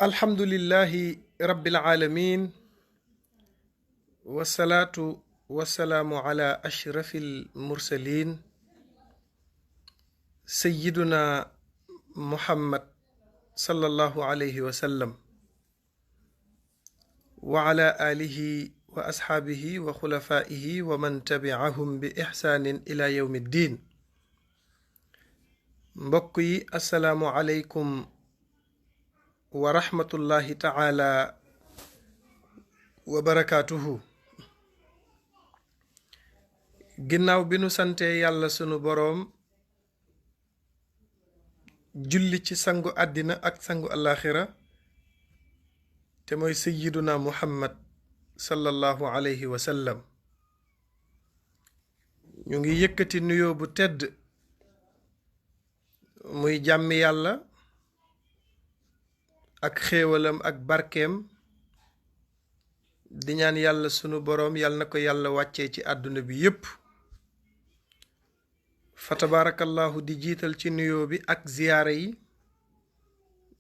alhamdulillahi rabbil alamin wasalaatu wasalaamu ala ashrafil mursalin sayyiduna muhammad sallallahu alayhi wa sallam wa ala alihi wa ashaabihi wa xulafaihi wa man tabiahum bi ixsaanin ila yawmi ddin. mbokk yi assalaamu aleykum wa rahmatullahi taala wa barakaatuhu. ginnaaw bi nu santee yàlla sunu boroom julli ci sangu àddina ak sangu alaxira te mooy sayyiduna muhammad sallallahu alayhi wa sallam, ñu ngi yëkkati nuyoo bu tedd muy jàmmi yàlla ak xéewalam ak barkeem di ñaan yàlla sunu boroom yàlla na ko yàlla wàccee ci àdduna bi yépp. fa tabaarakallahu di jiital ci nuyoo bi ak ziyaara yi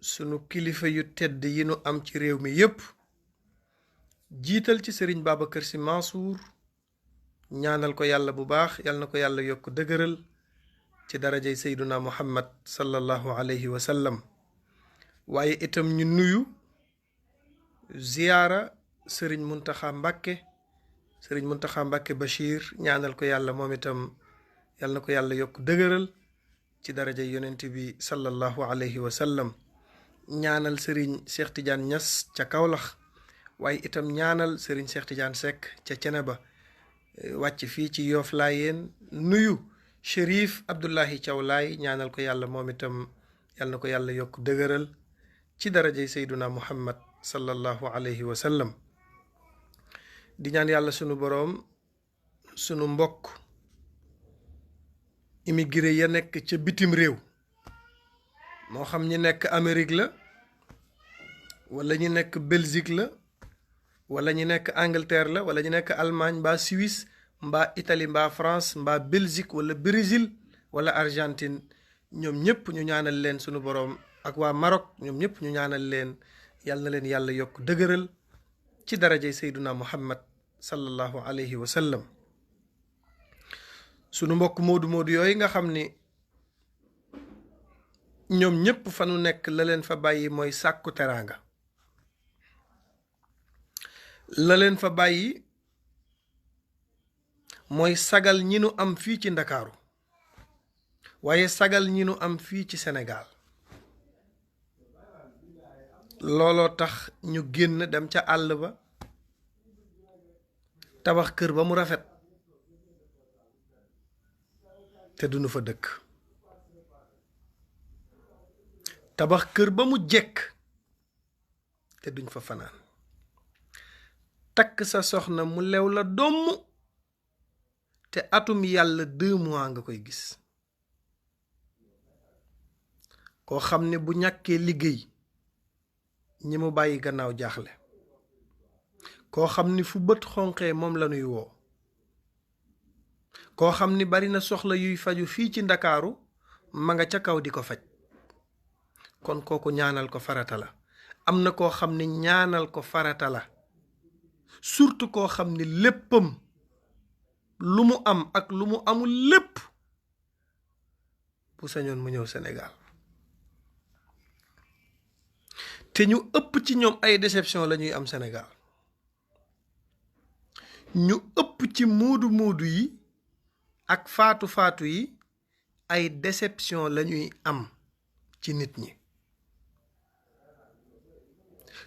sunu kilifa yu tedd yi nu am ci réew mi yépp, jiital ci sëriñ Babacar Sy Mansour, ñaanal ko yàlla bu baax yàlla na ko yàlla yokk dëgëral ci darajay sayduna muhammad sallallahu alayhi wa sallam. waaye itam ñu nuyu ziyaara sëriñ Muntaxa Mbàkke Bachir, ñaanal ko yàlla moom itam yàlla na ko yàlla yokk dëgëral ci darajay yonent bi sallallahu alayhi wa sallam. ñaanal sëriñ Cheikh Tidiane Niass ca Kaolack, waaye itam ñaanal sëriñ Cheikh Tidiane Seck ca Ceneba, wàcc fii ci Yoff Laayeen nuyu Chérif Abdoulahi Thiaw Laay, ñaanal ko yàlla moom itam yàlla na ko yàlla yokk dëgëral ci darajay sayduna muhammad sallallahu alayhi wa sallam. di ñaan yàlla sunu boroom sunu mbokk immigré ya nekk ca bitim réew, moo xam ñi nekk Amérique la wala ñi nekk Belgique la wala ñi nekk Angleterre la wala ñi nekk Allemagne mbaa Suisse mbaa Italie mbaa France mbaa Belgique wala Brésil wala Argentine, ñoom ñépp ñu ñaanal leen sunu boroom, ak waa Maroc ñoom ñépp ñu ñaanal leen yàlla na leen yàlla yokk dëgëral ci darajay sayduna muhammad sallallahu alayhi wa sallam. sunu mbokk moodu yooyu nga xam ni ñoom ñépp fa nu nekk la leen fa bàyyi mooy sàkku teraanga, la leen fa bàyyi mooy sagal ñi nu am fii ci Ndakaaru, waaye sagal ñi nu am fii ci Sénégal. looloo tax ñu génn dem ca àll ba tabax kër ba mu rafet te duñu fa dëkk, tabax kër ba mu jekk te duñ fa fanaan, takk sa soxna mu lew la domm te atum yàlla 2 mois nga koy gis, koo xam ne bu ñàkkee liggéey ñi mu bàyyi gannaaw jaaxle, koo xam ni fu bët xonqee moom la nuy woo, koo xam ni bari na soxla yuy faju fii ci Ndakaaru ma nga ca kaw di ko faj. kon kooku ñaanal ko farata la. am na koo xam ni ñaanal ko farata la, surtout koo xam ni léppam lu mu am ak lu mu amul lépp bu sañoon mu ñëw Sénégal, te ñu ëpp ci ñoom ay déception la ñuy am Sénégal. ñu ëpp ci moodu yi ak faatu yi ay déception la ñuy am ci nit ñi.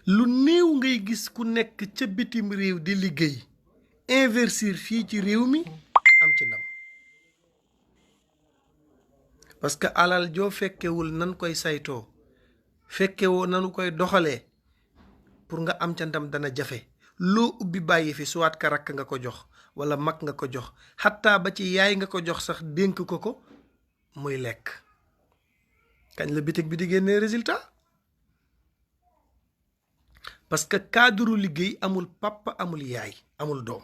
lu néew ngay gis ku nekk ca bitim réew di liggéey investir fii ci réew mi am ci ndam, parce que alal joo fekkewul nan koy saytoo, fekkewoo nanu koy doxalee, pour nga am ca ndam dana jafe. loo ubbi bàyyi fi suwaat ka rakk nga ko jox wala mag nga ko jox, xattaa ba ci yaay nga ko jox sax dénk ko muy lekk. kañ la bitig bi di génnee résultat? parce que cadre liggéey amul papa amul yaay amul doom,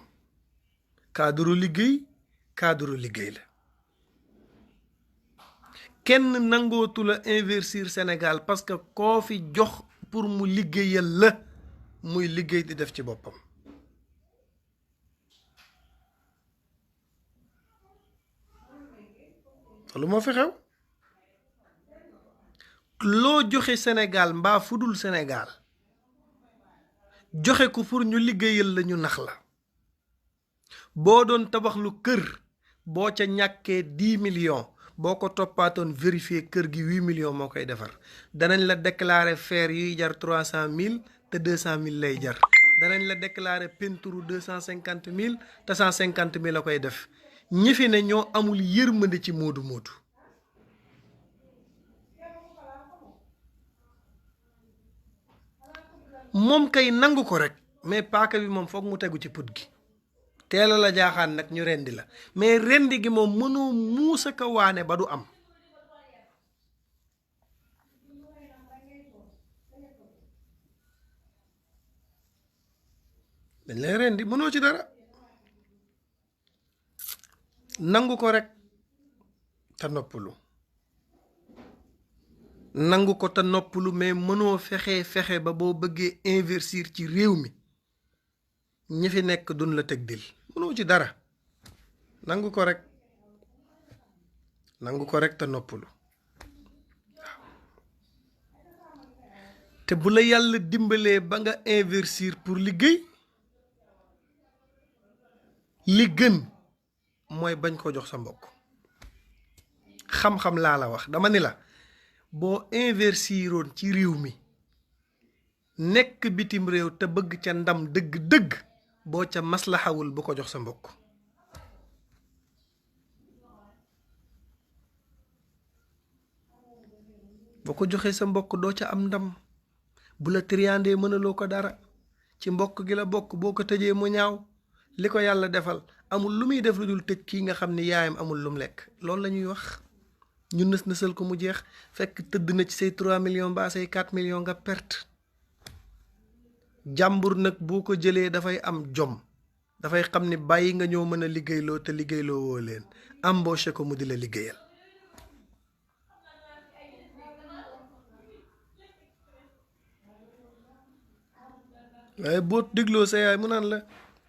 cadre liggéey la. kenn nangootu la investir Sénégal parce que koo fi jox pour mu liggéeyal la muy liggéey di def ci boppam. lu moo fi xew loo joxe Sénégal mbaa fudul Sénégal joxe ko pour ñu liggéeyal la ñu nax la. boo doon tabax lu kër boo ca ñàkkee 10 millions boo ko toppaatoon vérifier kër gi 8 millions moo koy defar. danañ la déclarer fer yuy jar 300 000 te 200 000 lay jar. danañ la déclarer peinture 250 000 te 150 000 la koy def. ñi fi ne ñoo amul yërmande ci moodu moodu. moom kay nangu ko rek mais paaka bi moom foog mu tegu ci put gi. teela la jaaxaan nag ñu rendi la mais rendi gi moom mënoo muusa ka waane ba du am. dañ lay rendi mënoo ci dara. nangu ko rek te noppalu. nangu ko te noppalu mais mënoo fexe ba boo bëggee investir ci réew mi ñi fi nekk duñ la teg dil mënoo ci dara. nangu ko rek te noppalu. te bu la yàlla dimbalee ba nga investir pour liggéey li gën mooy bañ ko jox sa mbokk. xam-xam laa la wax dama ni la boo investiroon ci réew mi nekk bitim réew te bëgg ca ndam dëgg-dëgg boo ca maslaxawul bu ko jox sa mbokk. boo ko joxee sa mbokk doo ca am ndam. bu la triandee mënaloo ko dara ci mbokk gi la bokk boo ko tëjee mu ñaaw. li ko yàlla defal amul lu muy def lu dul tëj kii nga xam ni yaayam amul lum lekk. loolu la ñuy wax ñu nësal ko mu jeex fekk tëdd na ci say 3 millions mbaa say 4 millions nga perte. jàmbur nag boo ko jëlee dafay am jom dafay xam ni bàyyi nga ñoo mën a liggéeyloo te liggéeyloo woo leen embauché ko mu di la liggéeyal. waaye boo dégloo sa yaay mu naan la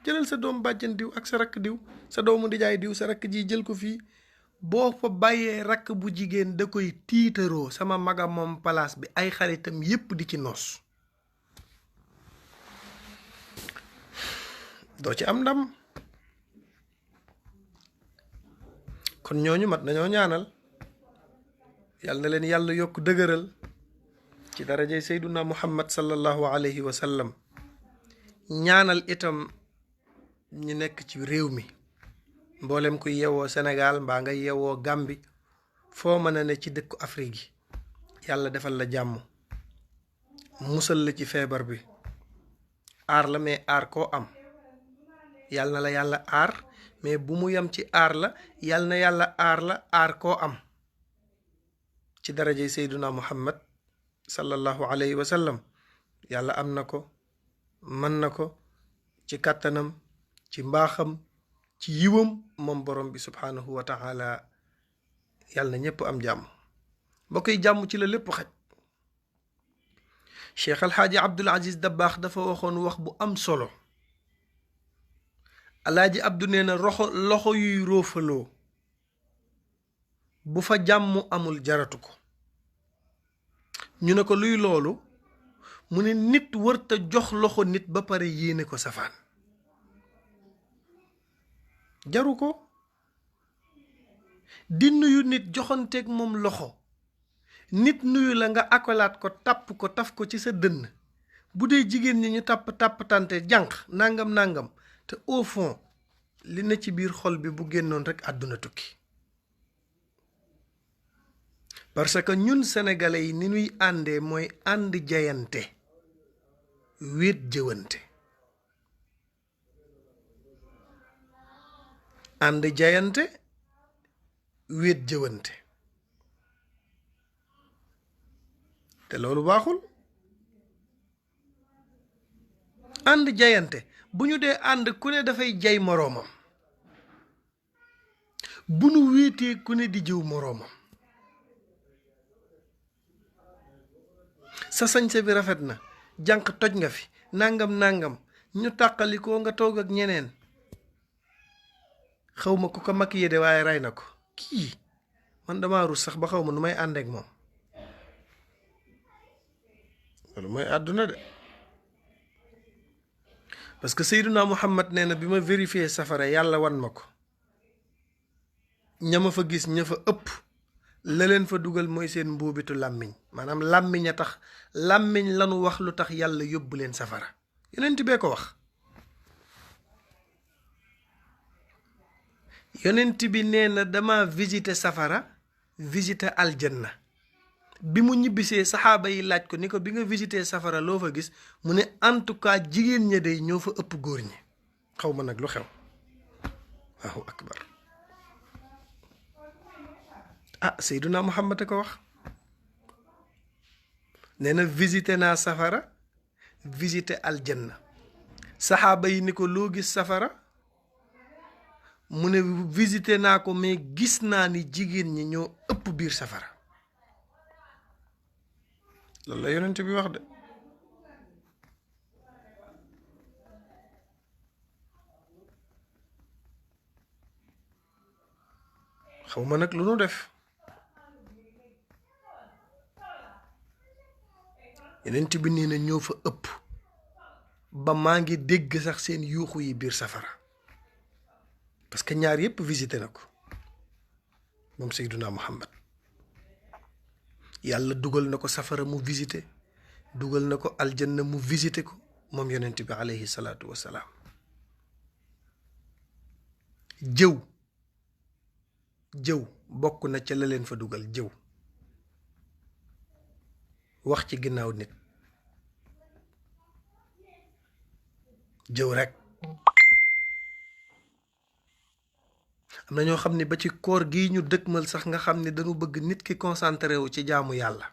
jëlal sa doom bàjjan diw ak sa rakk diw sa doomu ndijaay diw sa rakk ji jël ko fii boo fa bàyyee rakk bu jigéen da koy tiitaroo sama maga moom palaas bi ay xaritam yépp di ci noos. doo ci am ndam. kon ñooñu mat nañoo ñaanal yàlla na leen yàlla yokk dëgëral ci darajay sayduna muhammad sallallahu alayhi wa sallam. ñaanal itam ñu nekk ci réew mi mboolem ku yewoo Sénégal mbaa nga yewoo Gàmbi foo mën a ne ci dëkku Afrique yi yàlla defal la jàmm musal la ci feebar bi aar la mais aar koo am yàlla na la yàlla aar mais bu mu yem ci aar la yàlla na yàlla aar la aar koo am ci darajay sayduna muhammad sallallahu alayhi wa sallam. yàlla am na ko mën na ko ci kàttanam ci mbaaxam ci yiwam moom borom bi subhaanahu wa taala. yàlla na ñépp am jàmm. mbokk yi jàmm ci la lépp xaj. Cheikh Alxaaji Abdul Aziz Dabaax dafa waxoon wax bu am solo. Alaaji Abdu nee na loxo yuy róofaloo bu fa jàmm amul jaratu ko. ñu ne ko luy loolu mu ne nit wërta jox loxo nit ba pare yéene ko safaan jaru ko. di nuyu nit joxanteeg moom loxo nit nuyu la nga akolaat ko tàpp ko taf ko ci sa dënn bu dee jigéen ñi ñu tàpp tante jànq nangam te au fond li na ci biir xol bi bu génnoon rek àdduna tukki. parce que ñun sénégalais yi ni ñuy àndee mooy ànd jayante wéet jëwante. ànd jayante wéet jëwante te loolu baaxul. ànd jayante bu ñu dee ànd ku ne dafay jay moroomam bu nu wéetee ku ne di jëw moroomam. sa sañse bi rafet na, jànq toj nga fi, nangam nangam, ñu tàqalikoo nga toog ak ñeneen. xaw ma ku ko maquillé de waaye rey na ko. kii man dama rus sax ba xaw ma nu may àndeek moom. loolu mooy àdduna de. parce que Seydina Muhammad nee na bi ma vérifié safara yàlla wan ma ko, ña ma fa gis ña fa ëpp la leen fa dugal mooy seen mbuubitu làmmiñ. maanaam làmmiñ a tax, làmmiñ lanu wax lu tax yàlla yóbbu leen safara. yonent bee ko wax. yonent bi nee na dama visité safara, visité aljanna. bi mu ñibbisee saxaaba yi laaj ko ni ko bi nga visité safara loo fa gis, mu ne en tout cas jigéen ña day ñoo fa ëpp góor ñi. xaw ma nag lu xew. Allahu akbar. ah Seyduna Muhammad a ko wax. nee na visité naa safara, visité aljanna. saxaaba yi ni ko loo gis safara, mu ne visité naa ko mais gis naa ni jigéen ñi ñoo ëpp biir safara. loolu la yonent bi wax de. xaw ma nag lu nu def. yonent bi nee na ñoo fa ëpp ba maa ngi dégg sax seen yuuxu yi biir safara. parce que ñaar yépp visité na ko moom Seyduna Muhammad. yàlla dugal na ko safara mu visité, dugal na ko aljanna mu visité ko moom yonent bi alayhi salaatu wassalaam. jëw bokk na ca la leen fa dugal. jëw wax ci ginnaaw nit, jëw rek. am na ñoo xam ne ba ci koor gii ñu dëkkmal sax nga xam ne dañu bëgg nit ki concentré wu ci jaamu yàlla.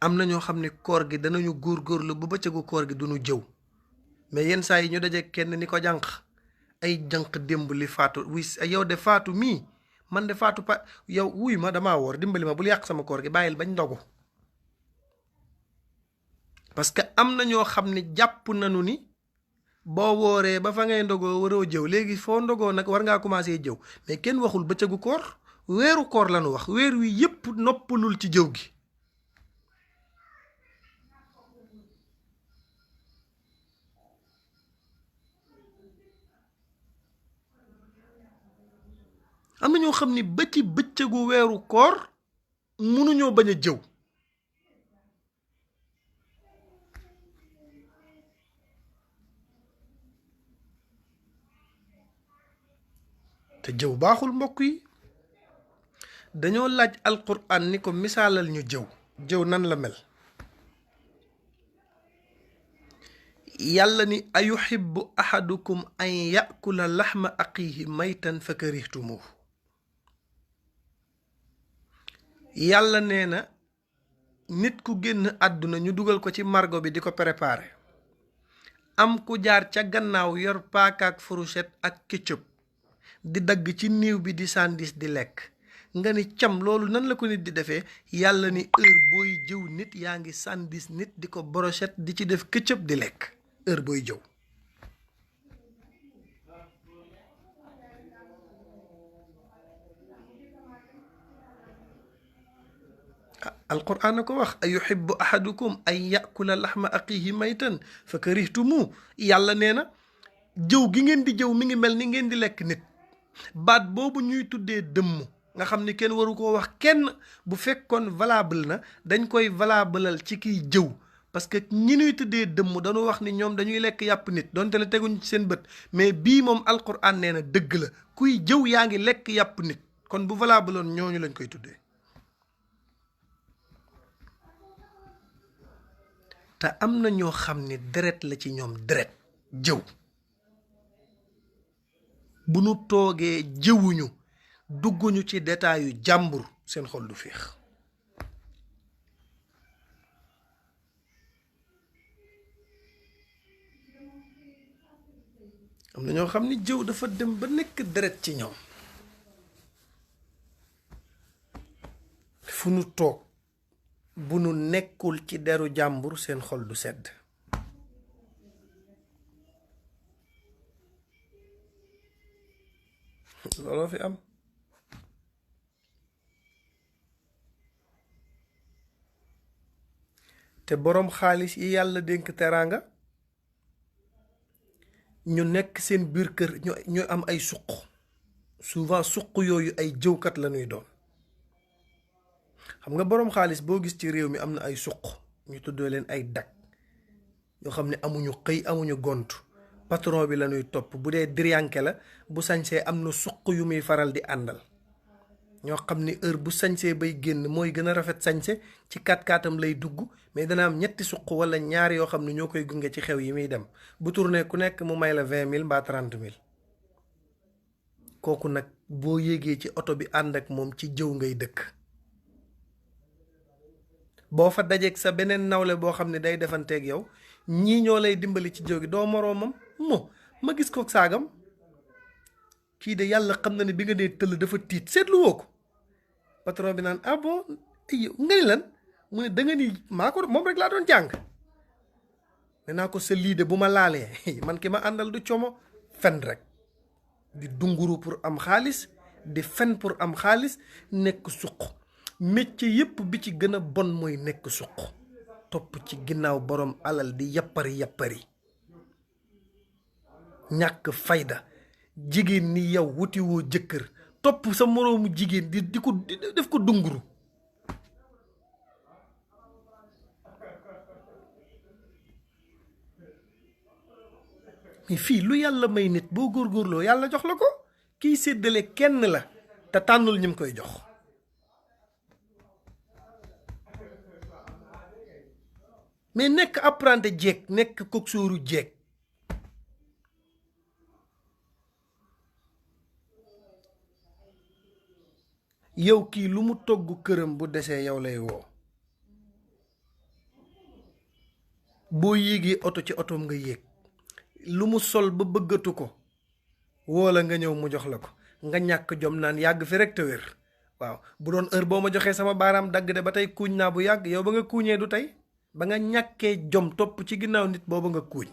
am na ñoo xam ne koor gi danañu góorgóorlu ba bëccëgu koor gi duñu jëw. mais yenn saa yi ñu daje kenn ni ko jànq, ay jànq démb li faatu wuy yow de faatu mii, man de faatu pa yow wuy ma damaa woor, dimbali ma bul yàq sama koor gi, bàyyil bañ ndogu. parce que am na ñoo xam ne jàpp nañu ni boo wooree ba fa ngay ndogoo waroo jëw. léegi foo ndogoo nag war ngaa commencé jëw. mais kenn waxul bëccëgu koor, weeru koor lañu wax. weer wi yépp noppalul ci jëw gi. am na ñoo xam ni ba ci bëccëgu weeru koor mënuñoo bañ a jëw. te jëw baaxul mbokk yi. dañoo laaj alquran ni ko misaalal ñu jëw. jëw nan la mel. yàlla ni ayuhibbu ahadukum an yakula laxma aqihi maytan fa karihtumuhu. yàlla nee na nit ku génn àdduna ñu dugal ko ci margo bi di ko préparer. am ku jaar ca gannaaw yor paakaak fourchette ak ketchup di dagg ci niiw bi di sandis di lekk. nga ni cam loolu nan la ko nit di defee. yàlla ni heure booy jëw nit yaa ngi sandis nit di ko brochette di ci def ketchup di lekk heure booy jëw. alquran a ko wax ayuhibbu ahadukum an yakula laxma aqihi maytan fa karihtumu. yàlla nee na jëw gi ngeen di jëw mi ngi mel ni ngeen di lekk nit. baat boobu ñuy tuddee dëmm nga xam ni kenn waru koo wax kenn, bu fekkoon valable na dañ koy valabalal ci kiy jëw. parce que ñi ñuy tuddee dëmm dañu wax ni ñoom dañuy lekk yàpp nit donte la teguñ ci seen bët. mais bii moom alquran nee na dëgg la, kuy jëw yaa ngi lekk yàpp nit. kon bu valable woon ñooñu lañ koy tuddee. te am na ñoo xam ni deret la ci ñoom, deret jëw. bu nu toogee jëwuñu, dugguñu ci détail yu jàmbur, seen xol du féex. am na ñoo xam ni jëw dafa dem ba nekk deret ci ñoom. fu nu toog bu nu nekkul ci deru jàmbur seen xol du sedd. looloo fi am. te boroom xaalis yi yàlla dénk teraanga ñu nekk seen biir kër ñu am ay suq, souvent suq yooyu ay jëwkat la ñuy doon. xam nga boroom xaalis boo gis ci réew mi am na ay suq, ñu tuddoo leen ay dag yoo xam ne amuñu xëy amuñu gont, patron bi la ñuy topp. bu dee diryanke la bu sañsee am na suq yu muy faral di àndal, ñoo xam ne heure bu sañsee bay génn mooy gën a rafet sañse, ci kat-katam lay dugg, mais dana am ñetti suq wala ñaar yoo xam ne ñoo koy gunge ci xew yi muy dem. bu tourné ku nekk mu may la 20 000 mbaa 30 000. kooku nag boo yéegee ci oto bi ànd ak moom ci jëw ngay dëkk. boo fa dajeeg sa beneen nawle boo xam ne day defanteeg yow, ñii ñoo lay dimbali ci jëw gi, doo moroomam. ma gis ko saagam, kii de yàlla xam na ne bi nga dee tëll dafa tiit, seetlu woo ko. patron bi naan ah bon nga ni lan mu ne da nga ni maa ko moom rek laa doon jàng. nee naa ko sa lii de bu ma laalee man ki ma àndal du como. fen rek di dunguru pour am xaalis, di fen pour am xaalis, nekk suq. métier yépp bi ci gën a bon mooy nekk suq, topp ci ginnaaw borom alal di yappari ñàkk fayda. jigéen ni yow wuti woo jëkkër, topp sa moroomu jigéen di def ko dunguru. mais fii lu yàlla may nit boo góorgóorloo yàlla jox la ko. kiy séddale kenn la te tànnul ñim koy jox. mais nekk apprenti jeeg, nekk coxooru jeeg, yow kii lu mu togg këram bu desee yow lay woo. boo yéegee oto ci otoom nga yéeg, lu mu sol ba bëggatu ko woola nga ñëw mu jox la ko. nga ñàkk jom naan yàgg fi rek te wér. waaw bu doon heure boo ma joxee sama baaraam dagg de ba tey kuuñ naa bu yàgg. yow ba nga kuuñee du tey, ba nga ñàkkee jom topp ci ginnaaw nit booba nga kuuñ.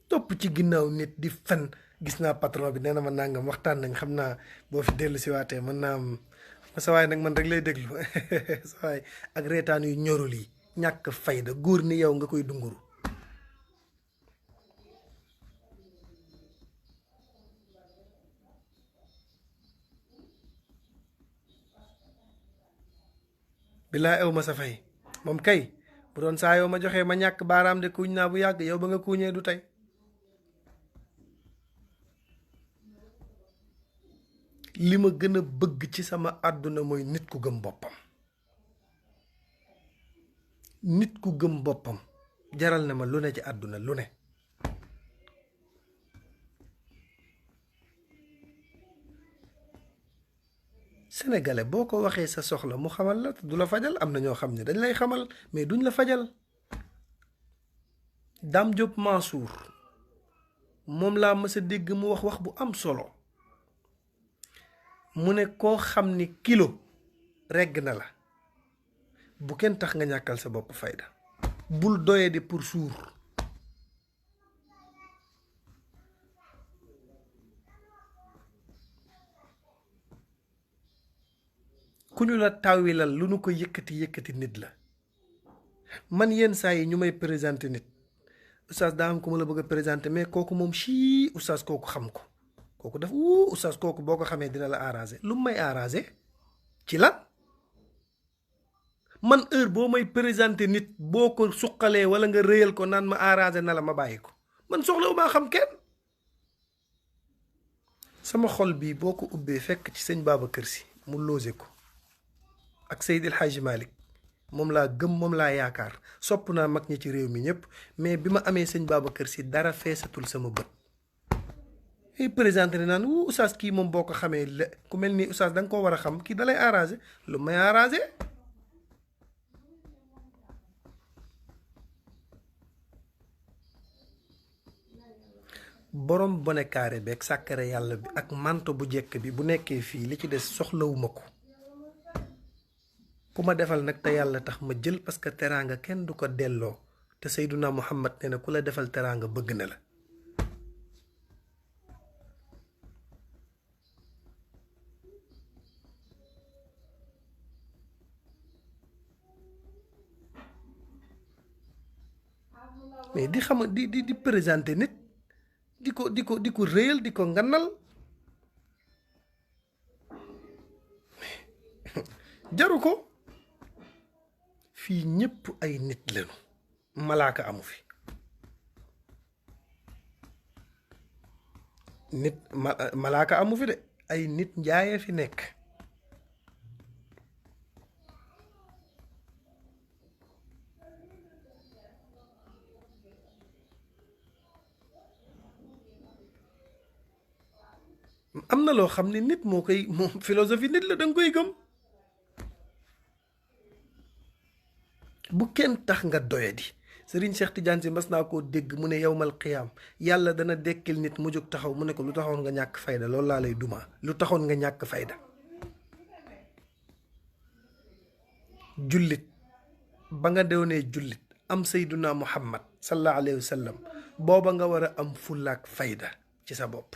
topp ci ginnaaw nit di fen. gis naa patron bi nee na ma nangam, waxtaan nañ, xam naa boo fi dellu si waatee mën naa am sa waay nag man rek lay déglu sa waay ak reetaan yu ñorul yi, ñàkk fayda, góor ni yow nga koy dunguru. bilaay ew ma sa fay moom kay bu doon saa yow ma joxee ma ñàkk baaraam de kuuñ naa bu yàgg. yow ba nga kuuñee du tey. li ma gën a bëgg ci sama àdduna mooy nit ku gëm boppam. nit ku gëm boppam jaral na ma lu ne ci àdduna, lu ne. sénégalais boo ko waxee sa soxla mu xamal la du la fajal. am na ñoo xam ne dañ lay xamal mais duñ la fajal. Dame Diop Mansour moom laa mës a dégg mu wax bu am solo. mu ne koo xam ni kilo regg na la, bu kenn tax nga ñàkkal sa bopp fayda. bul doye di pour suur. ku ñu la tawilal lu nu ko yëkkati nit la. man yenn saa yi ñu may présenté nit, oustaz daa am ko ma la bëgg a présenté, mais kooku moom sii oustaz kooku xam ko. kooku daf oustaz kooku boo ko xamee dina la arrangé. lu may arrangé ci lan? man heure boo may présenté nit boo ko suqalee wala nga rëyal ko naan ma arrangé na la, ma bàyyi ko. man soxlawu maa xam kenn. sama xol bii boo ko ubbee fekk ci sëñ Babacar Sy mu loose ko ak Seydil Hadji Malick, moom laa gëm, moom laa yaakaar. sopp naa mag ñi ci réew mi ñëpp, mais bi ma amee sëñ Babacar Sy dara feesatul sama bët. ay présenté ne naan oustaz kii moom boo ko xamee ku mel ni oustaz da nga koo war a xam, kii dalay arrangé. lu may arrangé? borom bone carré beeg sàkkare yàlla bi ak manto bu jekk bi bu nekkee fii li ci des soxlawuma ko. ku ma defal nag te yàlla tax ma jël, parce que teraanga kenn du ko delloo te Seyduna Muhammad nee na ku la defal teraanga bëgg na la. mais di xam di présenter nit di ko réyal di ko nganal jaru ko. fii ñépp ay nit lañu, malaaka amu fi. nit malaaka amu fi de, ay nit njaaye fi nekk. am na loo xam ne nit moo koy moom philosophie nit la, danga koy gëm. bu kenn tax nga doyadi. Serigne Cheikh Tidiane Sy mas naa koo dégg mu ne yowmal qiyaam yàlla dana dekkil nit mu jóg taxaw mu ne ko lu taxoon nga ñàkk fayda, loolu laa lay duma, lu taxoon nga ñàkk fayda. jullit ba nga doonee jullit am Seyduna Muhammad sallallahu alayhi wa sallam, booba nga war a am fullaak fayda ci sa bopp.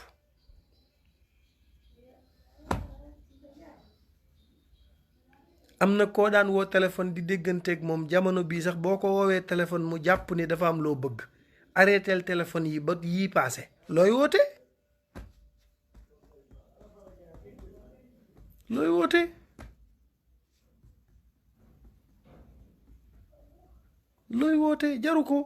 am na koo daan woo téléphone di dégganteeg moom jamono bii sax boo ko woowee téléphone mu jàpp ni dafa am loo bëgg, arrêteel téléphone yi ba yii paase. looy woote looy woote looy woote jaru ko.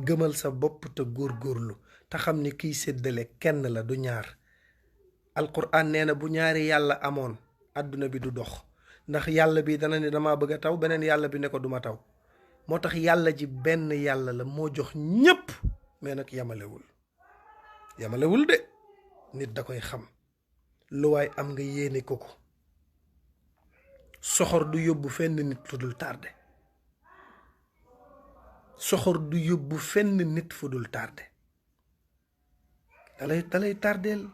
gëmal sa bopp te góorgóorlu te xam ni kiy séddale kenn la, du ñaar. alquran nee na bu ñaari yàlla amoon àdduna bi du dox, ndax yàlla bi dana ne dama bëgg a taw, beneen yàlla bi ne ko duma taw. moo tax yàlla ji benn yàlla la, moo jox ñépp, mais nag yamalewul de. nit da koy xam lu waay am nga yéene ko ko. soxor du yóbbu fenn nit fu dul tardé. soxor du yóbbu fenn nit fu dul tardé. dalay tardeel.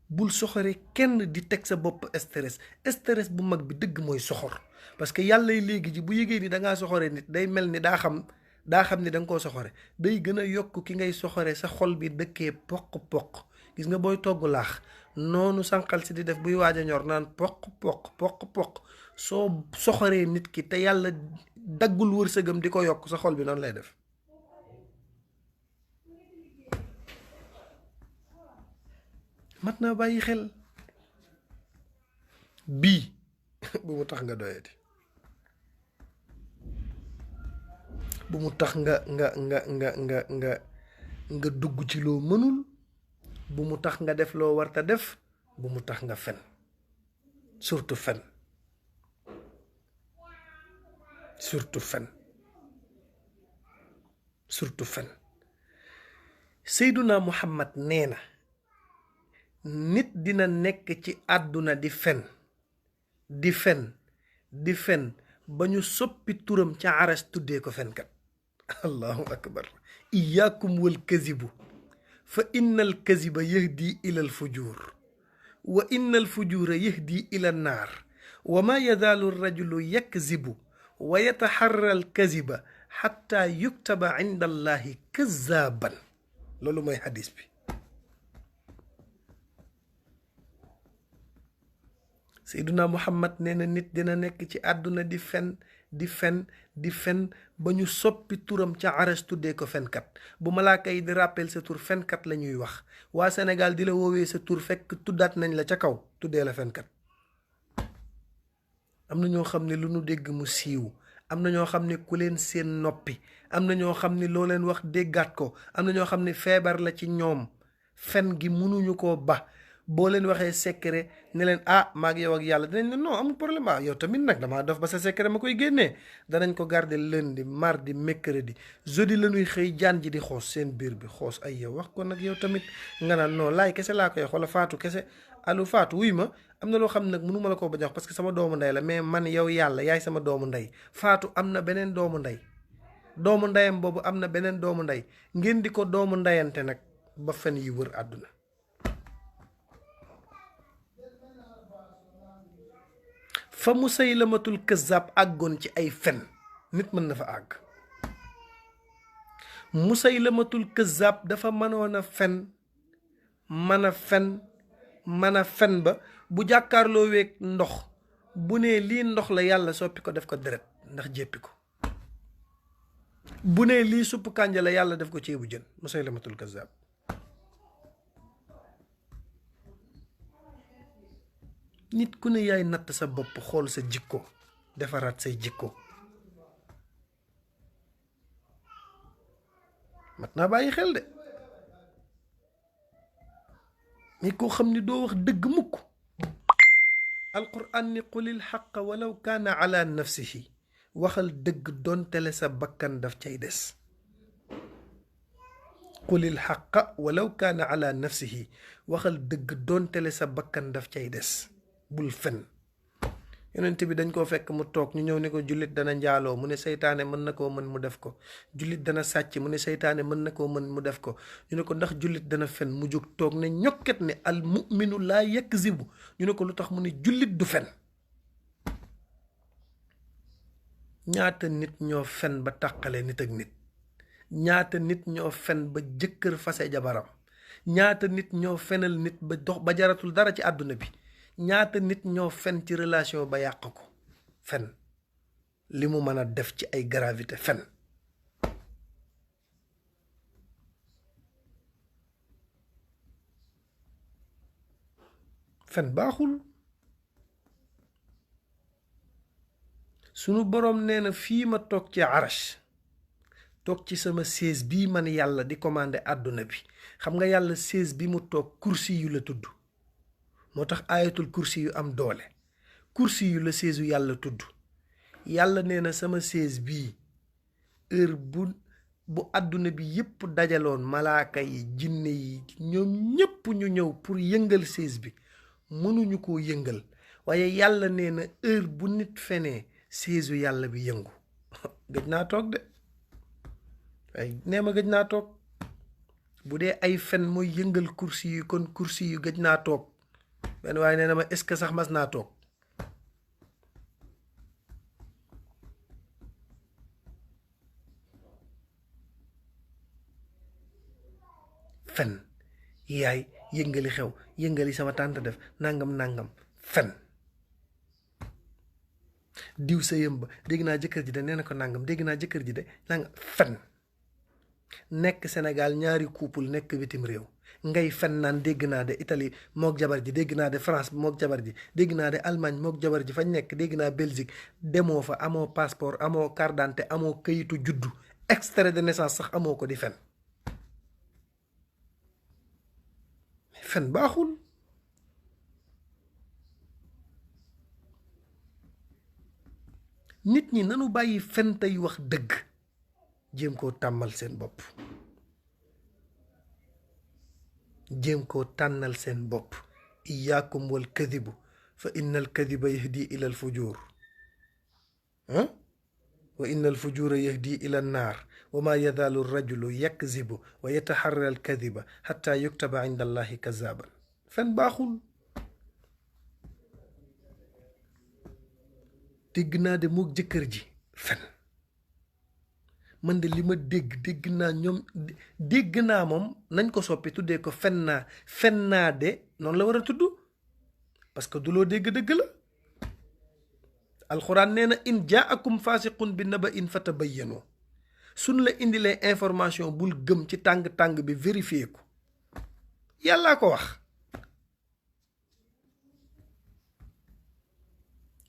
bul soxore kenn di teg sa bopp stress bu mag bi dëgg mooy soxor. parce que yàlla léegi ji bu yëgee ni dangaa soxore nit, day mel ni daa xam ni danga koo soxore, day gën a yokk ki ngay soxore sa xol bi dëkkee poq gis nga booy togg laax noonu sànqal si di def buy waaj a ñor naan poq soo soxoree nit ki te yàlla daggul wërsëgam di ko yokk, sa xol bi noonu lay def. mat naa bàyyi xel. bii bu mu tax nga doyati, bu mu tax nga dugg ci loo mënul, bu mu tax nga def loo warta def, bu mu tax nga fen, surtout fen. Seyduna Muhammad nee na nit dina nekk ci àdduna di fen ba ñu soppi turam ca aras tuddee ko fenkat. allahu akbar. iyaakum wal kazibu fa inna al kaziba yahdi ila al fujur wa inna al fujura yahdi ila an naar wa ma yazaalu rajulu yakzibu wa yataxarra al kaziba xatta yuktaba inda allahi kazaaban. loolu mooy xadis bi. Seyduna Muhammad nee na nit dina nekk ci àdduna di fen ba ñu soppi turam ca aras tuddee ko fenkat. bu malaaka yi di rappel sa tur fenkat la ñuy wax. waa Sénégal di la woowee sa tur fekk tuddaat nañ la ca kaw tuddee la fenkat. am na ñoo xam ne lu nu dégg mu siiw, am na ñoo xam ne ku leen seen noppi, am na ñoo xam ne loo leen wax déggaat ko, am na ñoo xam ne feebar la ci ñoom. fen gi mënuñu koo ba. boo leen waxee secret ne leen maag yow ak yàlla, dinañ ne non amul problème. yow tamit nag damaa dof ba sa secret ma koy génnee. danañ ko garder lundi mardi mercredi jeudi la ñuy xëy jaan ji di xoos seen biir bi xoos ay yow wax ko nag yow tamit nga naan non laay kese laa koy wax wala faatu kese. allo Fatou wuy ma am na loo xam ne nag mënu ma la ko bañ a wax parce que sama doomu ndey la mais man yow yàlla yaay sama doomu ndey. Fatou am na beneen doomu ndey doomu ndeyam boobu am na beneen doomu ndey ngeen di ko doomu ndeyante nag ba fen yi wër àdduna. fa Musaylamatul Kazzab àggoon ci ay fen nit mën na fa àgg. Musaylamatul Kazzab dafa mënoon a fen mën a fen ba bu jàkkaarloo weeg ndox bu ne lii ndox la yàlla soppi ko def ko deret ndax jéppi ko. bu ne lii supp kànja la yàlla def ko ceebu jën. Musaylamatul Kazzab nit ku ne yaay natt sa bopp xool sa jikko defaraat say jikko. mat naa bàyyi xel de mais koo xam ni doo wax dëgg mukk. alquran ni qulil xaqa walaw kaana ala nafsihi waxal dëgg doontele sa bakkan daf cay des. qulil xaqa walaw kaana ala nafsihi waxal dëgg doontele sa bakkan daf cay des. bul fen. yonent bi dañ koo fekk mu toog ñu ñëw ne ko jullit dana njaaloo mu ne seytaane mën na koo mën mu def ko. jullit dana sàcc mu ne seytaane mën na koo mën mu def ko. ñu ne ko ndax jullit dana fen mu jóg toog ne ñokket ne al muminu laa yakzibu. ñu ne ko lu tax mu ne jullit du fen. ñaata nit ñoo fen ba tàqale nit ak nit. ñaata nit ñoo fen ba jëkkër fase jabaram. ñaata nit ñoo fenal nit ba dox ba jaratul dara ci àdduna bi. ñaata nit ñoo fen ci relation ba yàq ko. fen li mu mën a def ci ay gravité fen. fen baaxul. sunu boroom nee na fii ma toog ci arash toog ci sama sées bii man yàlla di commandé àdduna bi xam nga yàlla sées bi mu toog kursi yu la tudd. moo tax ayatul kursi yu am doole. kursi yu la séesu yàlla tudd. yàlla nee na sama sées bii heure bu àdduna bi yépp dajaloon malaaka yi jinne yi ñoom ñépp ñu ñëw pour yëngal sées bi mënuñu koo yëngal waaye yàlla nee na heure bu nit fenee séesu yàlla bi yëngu. gëj naa toog de waaye nee ma gëj naa toog bu dee ay fen mooy yëngal kursi yu kon kursi yu gëj naa toog. benn waaye nee na ma est-ce que sax mas naa toog. fen yaay yëngali xew yëngali sama tànt def nangam fen. diw sa yëmba dégg naa jëkkër ji de nee na ko nangam dégg naa jëkkër ji de nangam fen. nekk Sénégal ñaari couple nekk bitim réew ngay fen naan dégg naa de Italie mook jabar ji dégg naa de France mook jabar ji dégg naa de Allemagne mook jabar ji fañ nekk dégg naa Belgique demoo fa amoo passeport amoo carte d'identité amoo këyitu juddu extrait de naissance sax amoo ko di fen. fen baaxul. nit ñi nanu bàyyi fen tey wax dëgg jéem koo tàmmal seen bopp. jéem koo tànnal seen bopp. iyaakum wal kadibu fa inna al kadiba yahdi ila al fujur wa inna al fujura yahdi ila an naar wa ma yazaalu rajulu yakzibu wa yataharra al kadiba xatta yuktaba inda allahi kazaban. fen baaxul. dégg naa de mook jëkkër ji fen. man de li ma dégg naa ñoom dégg naa moom nañ ko soppi tuddee ko fen naa de noonu la war a tudd parce que du loo dégg dëgg la. alxuraan nee na in jaakum faasiqun bi naba'in fatabayyanu suñ la indilee information bul gëm ci tàng-tàng bi vérifier ko yàllaa ko wax.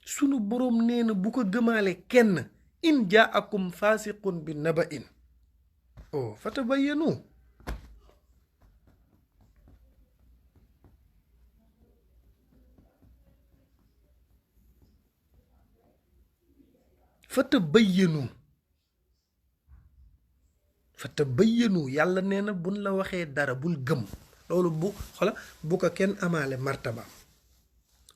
sunu boroom nee na bu ko gëmaale kenn. in jaakum faasiqun bi naba'in fatabayyanu. fatabayyanu yàlla nee na buñ la waxee dara bul gëm loolu bu ko kenn amaale martabaam.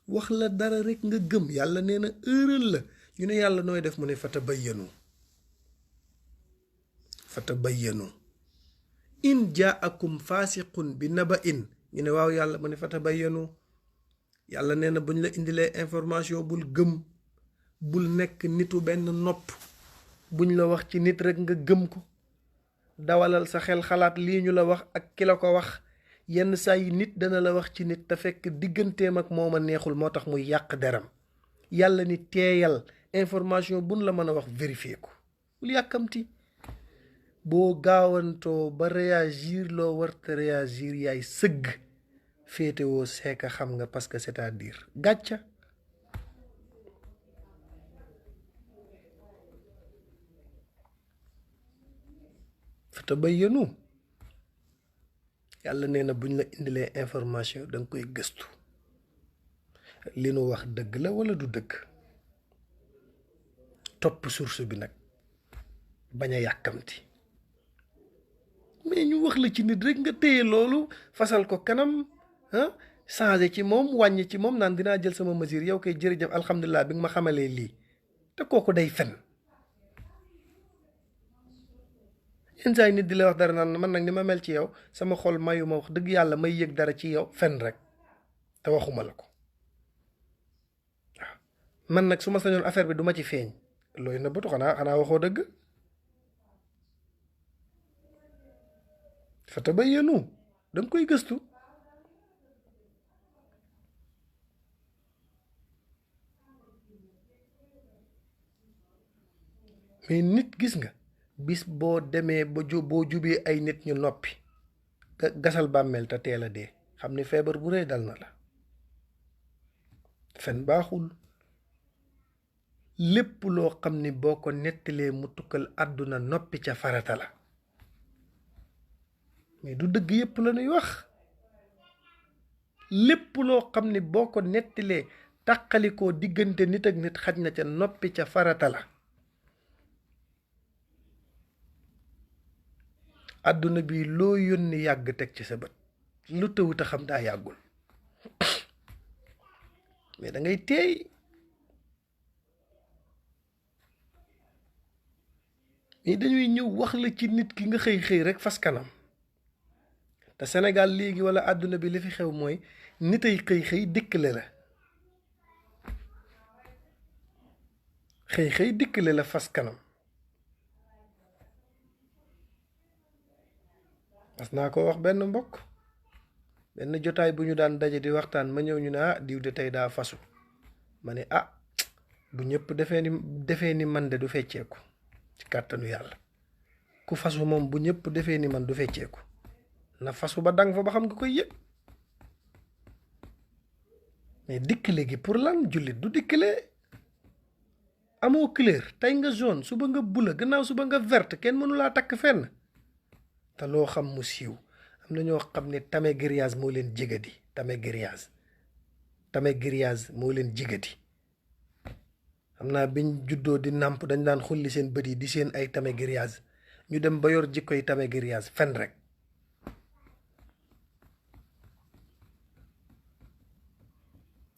wax la dara rek nga gëm yàlla nee na ëral la ñu ne yàlla nooy def mu ne fatabayyanu in jaakum faasiqun bi naba'in ñu ne waaw yàlla mu ne fatabayyanu. yàlla nee na buñ la indilee information bul gëm, bul nekk nitu benn nopp. buñ la wax ci nit rek nga gëm ko, dawalal sa xel xalaat lii ñu la wax ak ki la ko wax. yenn saa yi nit dana la wax ci nit te fekk digganteem ak moom a neexul moo tax muy yàq deram. yàlla ni teeyal, information buñ la mën a wax vérifier ko, bul yàkkamti. boo gaawantoo ba réagir loo warta réagir yaay sëgg féetewoo seeka xam nga, parce que c'est-à-dire gàcca. fatabayyanu yàlla nee na buñ la indilee information danga koy gëstu, li nu wax dëgg la walla du dëgg. topp source bi nag, bañ a yàkkamti. mais ñu wax la ci nit rek nga téye loolu fasal ko kanam, changé ci moom, wàññi ci moom, naan dinaa jël sama mesure. yow koy jërëjëf alhamdulilah bi nga ma xamalee lii. te kooku day fen. yenn saa yi nit di la wax dara naan man nag ni ma mel ci yow sama xol mayu ma wax dëgg yàlla may yëg dara ci yow, fen rek te waxuma la ko. waaw man nag su ma sañoon affaire bi duma ci feeñ, looy nëbbatu xanaa waxoo dëgg. fatabayyanu danga koy gëstu. mais nit gis nga bis boo demee boo jubee ay nit ñu noppi gasal bàmmeel te teel a dee xam ne feebar bu rëy dal na la. fen baaxul. lépp loo xam ni boo ko nettalee mu tukkal àdduna noppi ca farata la. mais du dëgg yépp la ñuy wax. lépp loo xam ni boo ko nettalee tàqalikoo diggante nit ak nit xaj na ca noppi ca farata la. àdduna bi loo yónni yàgg teg ci sa bët, lu tëwut a xam daa yàggul. mais da ngay teey. mais dañuy ñëw wax la ci nit ki nga xëy rek fas kanam. te Sénégal léegi walla àdduna bi li fi xew mooy nit ay xëy dikkale la. xëy dikkale la fas kanam. mas naa ko wax benn mbokk, benn jotaay bu ñu daan daje di waxtaan, ma ñëw ñu ne diw de tey daa fasu. ma ne bu ñëpp defee ni man de du fecceeku ci kàttanu yàlla. ku fasu moom bu ñëpp defee ni man du fecceeku. na fasu ba dang fa ba xam nga koy yëg. mais dikkale gi pour lan? jullit du dikkale. amoo couleur, tey nga jaune, suba nga bula, gannaaw suba nga verte, kenn mënu laa takk fenn. te loo xam mu siiw. am na ñoo xam ne tame grillage moo leen jigadi. tame grillage moo leen jigadi. xam naa biñ juddoo di nàmp dañ daan xulli seen bët yi di seen ay tame grillage, ñu dem ba yor jikkoy tame grillage, fen rek.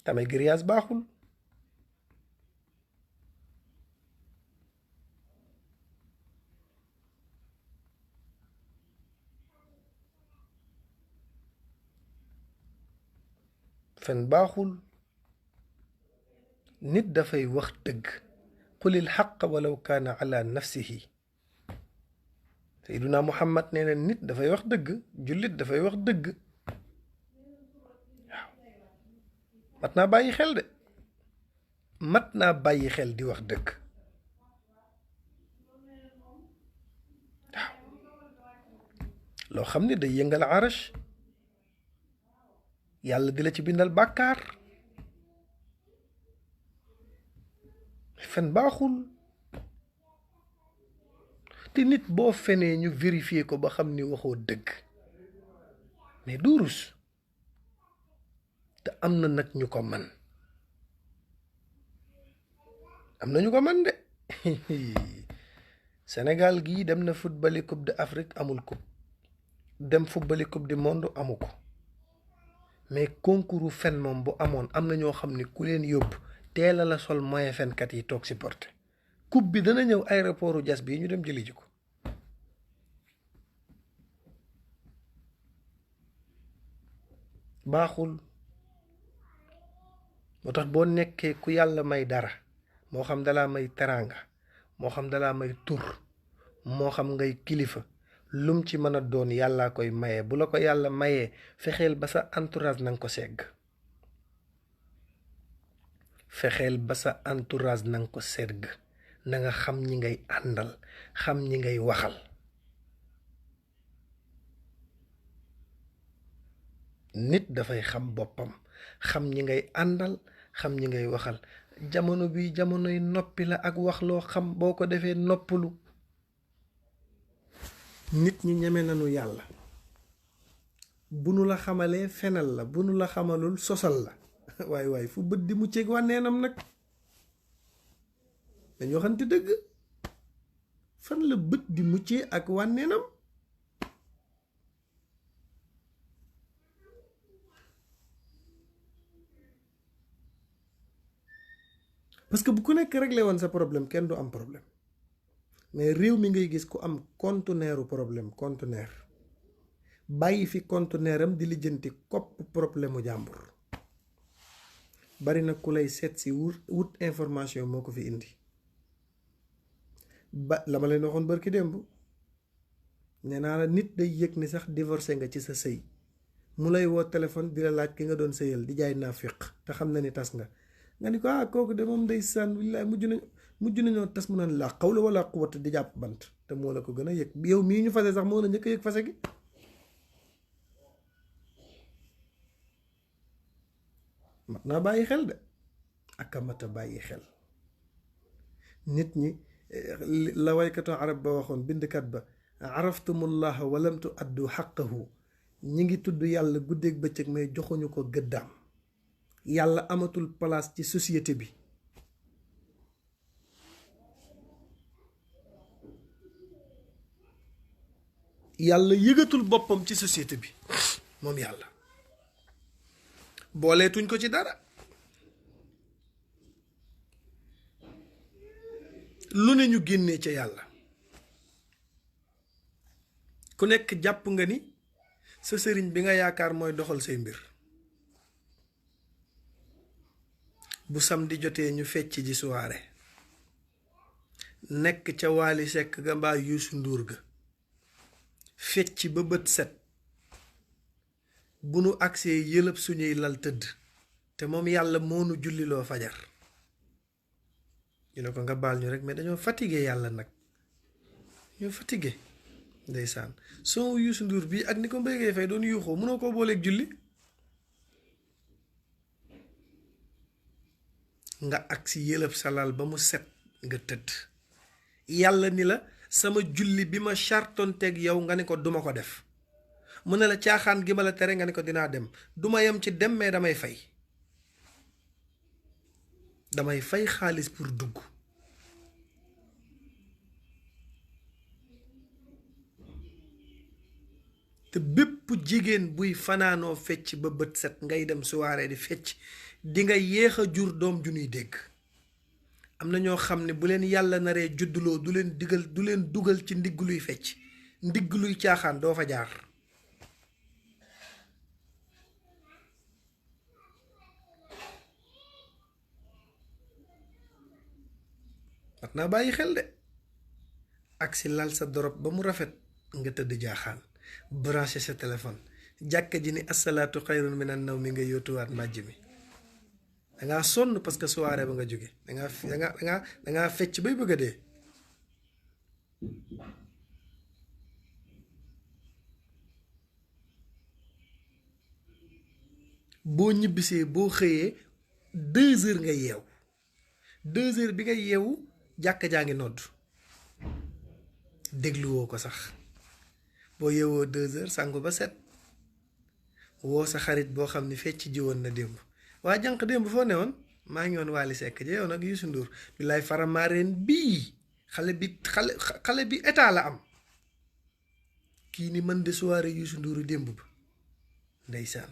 tame grillage baaxul. fen baaxul. nit dafay wax dëgg. qulil xaq walaw kaana ala nafsihi. Seyduna Muhammad nee na nit dafay wax dëgg, jullit dafay wax dëgg. waaw mat naa bàyyi xel de. mat naa bàyyi xel di wax dëgg. waaw loo xam ne day yëngal arash, yàlla di la ci bindal bàkkaar. fen baaxul. te nit boo fenee ñu vérifier ko ba xam ni waxoo dëgg, mais du rus. te am na nag ñu ko man. am na ñu ko man de. Sénégal gii dem na footballi coupe d'Afrique amul coupe, dem footballi coupe du monde amu ko. mais concours fen moom bu amoon am na ñoo xam ne ku leen yóbbu teela la sol moyen fenkat yi toog si porte coupe bi dana ñëw aéroportu Diass bii ñu dem jëli ji ko. baaxul. moo tax boo nekkee ku yàlla may dara moo xam dalaa may teraanga moo xam dalaa may tur moo xam ngay kilifa lum ci mën a doon yàllaa koy maye bu la ko yàlla mayee fexeel ba sa entourage na nga ko segg. fexeel ba sa entourage na nga ko segg na nga xam ñi ngay àndal xam ñi ngay waxal. nit dafay xam boppam xam ñi ngay àndal xam ñi ngay waxal. jamono bi jamonoy noppi la ak wax loo xam boo ko defee noppalu. nit ñi ñeme nañu yàlla bu nu la xamalee fenal la bu nu la xamalul sosal la waay waay fu bët di mucceeg wànneenam nag dañu waxante dëgg fan la bët di muccee ak wànneenam. parce que bu ku nekk réglé woon sa problème kenn du am problème mais réew mi ngay gis ku am conteneuru problème conteneur bàyyi fi conteneur am di lijjanti kopp problème mu jàmbur. bari na ku lay seet si wut information moo ko fi indi ba la ma leen waxoon barki démb nee naa la nit day yëg ni sax divorcé nga ci sa sëy mu lay woo téléphone di la laaj ki nga doon sëyal di jaay naafiq te xam na ni tas nga ni ko kooku de moom day sànn willaay mujj nañoo tas mu naan laa xawla wala quwwata di jàpp bant te moo la ko gën a yëg yow mii ñu fase sax moo la njëkk a yëg fase gi. mat naa bàyyi xel de ak mata bàyyi xel. nit ñi la waykatu arab ba waxoon bindkat ba araftumullaha walam tu addu xaqahu ñi ngi tudd yàlla guddeeg bëccëg mais joxuñu ko gëddaam. yàlla amatul place ci société bi. yàlla yëgatul boppam ci société bi moom yàlla booleetuñ ko ci dara. lu ne ñu génnee ca yàlla. ku nekk jàpp nga ni sa sëriñ bi nga yaakaar mooy doxal say mbir. bu samedi jotee ñu fecc ji soirée nekk ca Waali Sekk ga mbaa Yuusu Nduur ga fecc ba bët set bu nu agsee yëlëb suñuy lal tëdd te moom yàlla moo nu julliloo fajar ñu ne ko nga baal ñu rek mais dañoo fatigué yàlla nag ñoo fatigué ndeysaan soo Yuusu Nduur bi ak ni ko mbéygee fay doon yuuxoo mënoo koo booleeg julli nga agsi yëlëb sa lal ba mu set nga tëdd yàlla ni la sama julli bi ma chartonteeg yow nga ne ko duma ko def mu ne la caaxaan gi ma la tere nga ne ko dinaa dem duma yem ci dem mais damay fay xaalis pour dugg. te bépp jigéen buy fanaanoo fecc ba bët set ngay dem soirée di fecc di nga yéex a jur doom ju ñuy dégg. am na ñoo xam ne bu leen yàlla naree judduloo du leen dugal ci ndigg luy fecc ndigg luy caaxaan doo fa jaar. mat naa bàyyi xel de ak si lal sa dorop ba mu rafet nga tëdd jaaxaan branché sa téléphone jàkka ji ni asalaatu xayrun minan naw mi nga yóotuwaat màjj mi dangaa sonn parce que soirée ba nga jóge dangaa fecc bay bëgg a dee. boo ñibbisee boo xëyee 2 heures nga yeew 2 heures bi nga yeewu jàkka jaa ngi nodd dégluwoo ko sax boo yeewoo 2 heures sangu ba set woo sa xarit boo xam ni fecc ji woon na démb waa jànq démb foo ne woon maa ngi woon Waali Sekk ji yow nag Youssou Ndour bi lay faramareen bii xale bi état la am kii ni man de soirée Youssou Ndour démb ba ndeysaan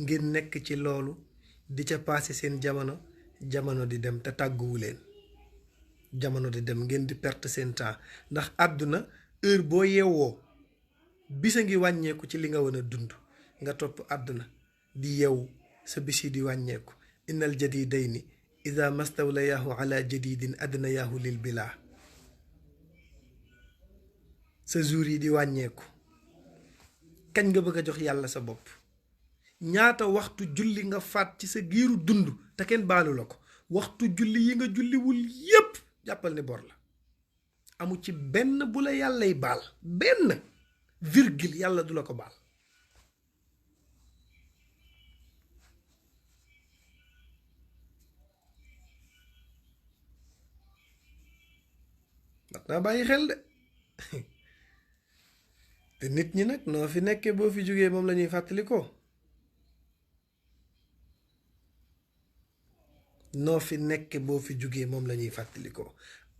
ngeen nekk ci loolu di ca paase seen jamono di dem te tàgguwu leen. jamono di dem ngeen di perte seen temps ndax àdduna heure boo yeewoo bisa ngi wàññeeku ci li nga war a dund nga topp àdduna di yeewu sa bis yi di wàññeeku. innal jadidayni ida mastawlayaahu ala jadidin adnayaahu lil bilaa. sa jour yi di wàññeeku. kañ nga bëgg a jox yàlla sa bopp? ñaata waxtu julli nga faat ci sa giiru dund te kenn baalu la ko? waxtu julli yi nga julliwul yépp jàppal ne bor la. amu ci benn bu la yàllay baal, benn virgule yàlla du la ko baal. mat naa bàyyi xel de te nit ñi nag noo fi nekkee boo fi jógee moom la ñuy fàttalikoo. noo fi nekk boo fi jógee moom la ñuy fàttalikoo.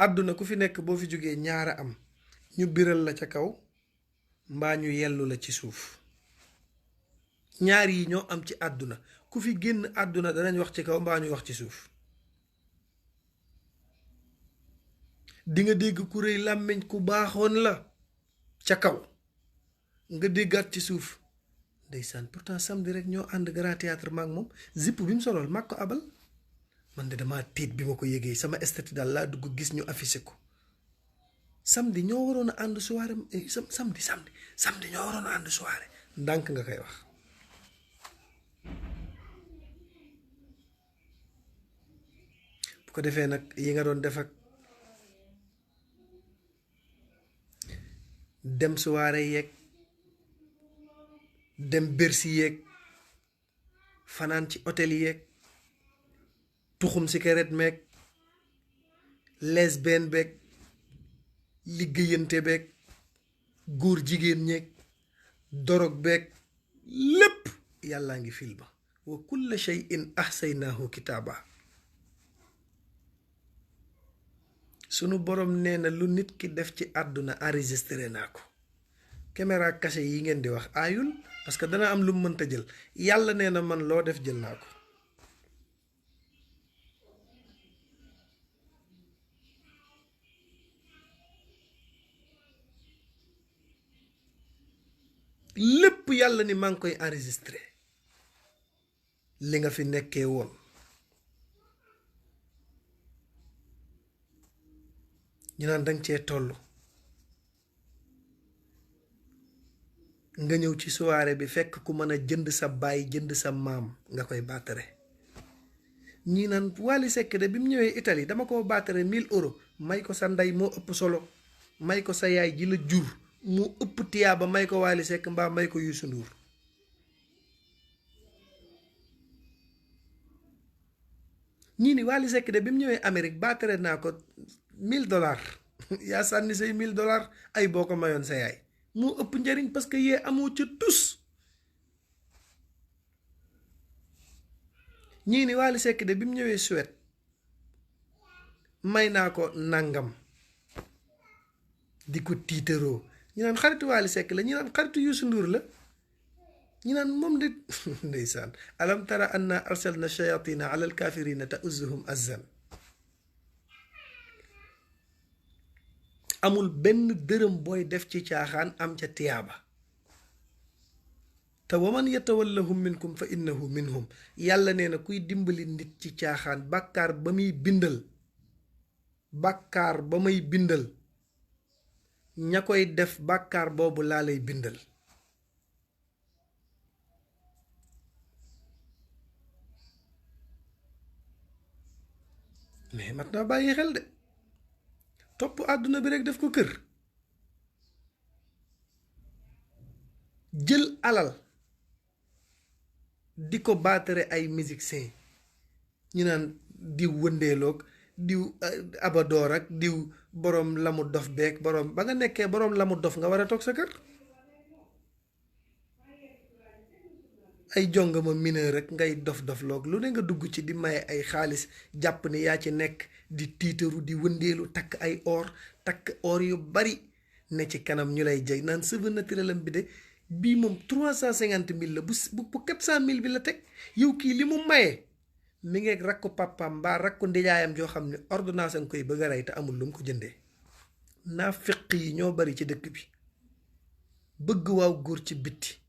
àdduna ku fi nekk boo fi jógee ñaara am: ñu biral la ca kaw mbaa ñu yellu la ci suuf. ñaar yi ñoo am ci àdduna. ku fi génn àdduna danañ wax ci kaw mbaa ñu wax ci suuf. di nga dégg ku rëy làmmiñ ku baaxoon la ca kaw, nga déggaat ci suuf ndeysaan pourtant samedi rek ñoo ànd grand théâtre maak moom, zipp bi mu solool mag ko abal. man de dama tiit bi ma ko yëgee, sama statut daal laa dugg gis ñu affiché ko. samedi ñoo waroon a ànd soirée, samedi ñoo waroon a ànd soirée. ndànk nga koy wax. bu ko defee nag yi nga doon def ak dem soirée yeeg dem Bercy yeeg fanaan ci hôtel yeeg tuxum cigarette meeg lesbienne beeg liggéeyante beeg góor jigéen ñeeg dorog beeg lépp yàllaa ngi fil ba. wa kulla shay'in ahsaynaahu kitaaba. sunu borom nee na lu nit ki def ci àdduna enregistré naa ko. caméra cachée yi ngeen di wax aayul, parce que dana am lu mu mënta jël. yàlla nee na man loo def jël naa ko. lépp yàlla ni maa ngi koy enregistré. li nga fi nekkee woon, ñu naan danga cee toll, nga ñëw ci soirée bi fekk ku mën a jënd sa baay jënd sa maam nga koy baatare. ñii naan Wally Seck de bi mu ñëwee Italie dama ko baatare 1000 euros. may ko sa ndey moo ëpp solo, may ko sa yaay ji la jur moo ëpp tiyaaba may ko Wally Seck mbaa may ko Youssou Ndour. ñii ni Wally Seck de bi mu ñëwee Amérique baatare naa ko $1000. yaa sànni say $1000 ay boo ko mayoon sa yaay moo ëpp njariñ, parce que yee amoo ca tus. ñii ni Wally Seck de bi mu ñëwee Suède may naa ko nangam di ko tiitaroo. ñu naan xaritu Wally Seck la, ñu naan xaritu Youssou Ndour la, ñu naan moom de ndeysaan. alam tara anna arsalna shayatina ala alkafirina ta'uzzuhum azzan. amul benn dërëm booy def ci caaxaan am ca tiyaaba. te waman yatawallahum minkum fa innahu minhum. yàlla nee na kuy dimbali nit ci caaxaan, bàkkaar ba may bindal ña koy def bàkkaar boobu laa lay bindal. mais mat naa bàyyi xel de. topp àdduna bi rek def ko kër, jël alal di ko baatare ay musiciens. ñu naan diw wëndeeloog diw abadoor ak diw boroom lamu dof beeg boroom. ba nga nekkee boroom lamu dof nga war a toog sa kër. ay jongama mineur rek ngay dof loog lu ne nga dugg ci di maye ay xaalis jàpp ni yaa ci nekk di tiitaru di wëndeelu takk ay or yu bari ne ci kanam ñu lay jëy naan cheveux naturel am bi de bii moom 350 000 la bu 400 000 bi la teg yow kii li mu maye mi ngi rakku papaam mbaa rakku ndijaayam joo xam ne ordonnance nga koy bëgg a rey te amul lu mu ko jëndee. naafiq yi ñoo bari ci dëkk bi bëgg waaw góor ci bitti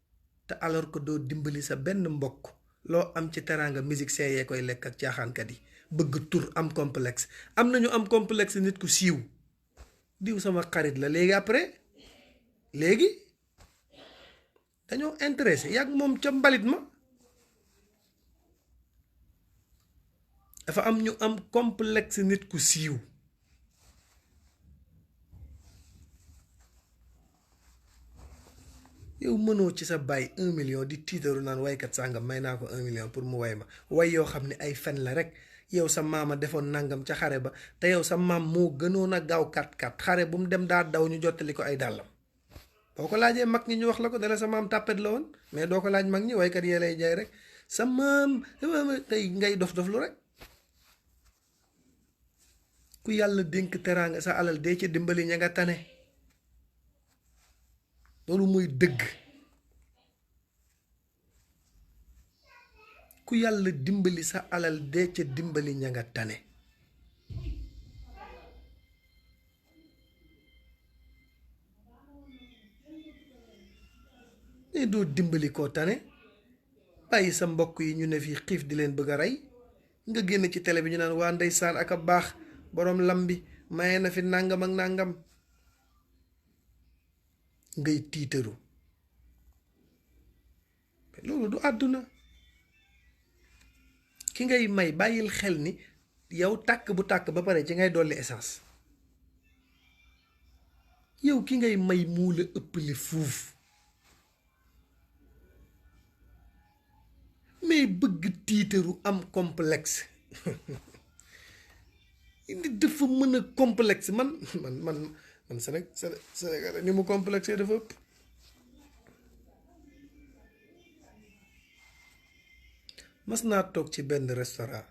te alors que doo dimbali sa benn mbokk loo am ci teraanga musicien yee koy lekk ak caaxaankat yi bëgg tur am complexe. am nañu am complexe nit ku siiw diw sama xarit la léegi après léegi dañoo intéressé yàgg moom ca mbalit ma. dafa am ñu am complexe nit ku siiw yow mënoo ci sa baay 1 million di tiitaru naan waykat sàngam may naa ko 1 million pour mu way ma way yoo xam ne ay fen la rek. yow sa maama defoon nangam ca xare ba te yow sa maam moo gënoon a gaaw kat xare bu mu dem daa daw ñu jottali ko ay dàllam boo ko laajee mag ñi ñu wax la ko dala sa maam tàppet la woon mais doo ko laaj mag ñi waykat yee lay jaay rek sa maam tey ngay dof lu rek. ku yàlla dénk teraanga sa alal dee ca dimbali ña nga tane loolu muy dëgg. ku yàlla dimbali sa alal dee ca dimbali ña nga tane. ne doo dimbali koo tane bàyyi sa mbokk yi ñu ne fii xiif di leen bëgg a rey nga génn ci télé bi ñu naan waa ndeysaan ak a baax boroom lam bi maye na fi nàngam ak nàngam ngay tiitaru loolu du àdduna. ki ngay may bàyyil xel ni yow tàkk bu tàkk ba pare ci ngay dolli essence. yow ki ngay may moo la ëppale fuuf mais bëgg tiitaru am complexe nit dafa mën a complexe man Sénégal ni mu complexe dafa ëpp. mas naa toog ci benn restaurant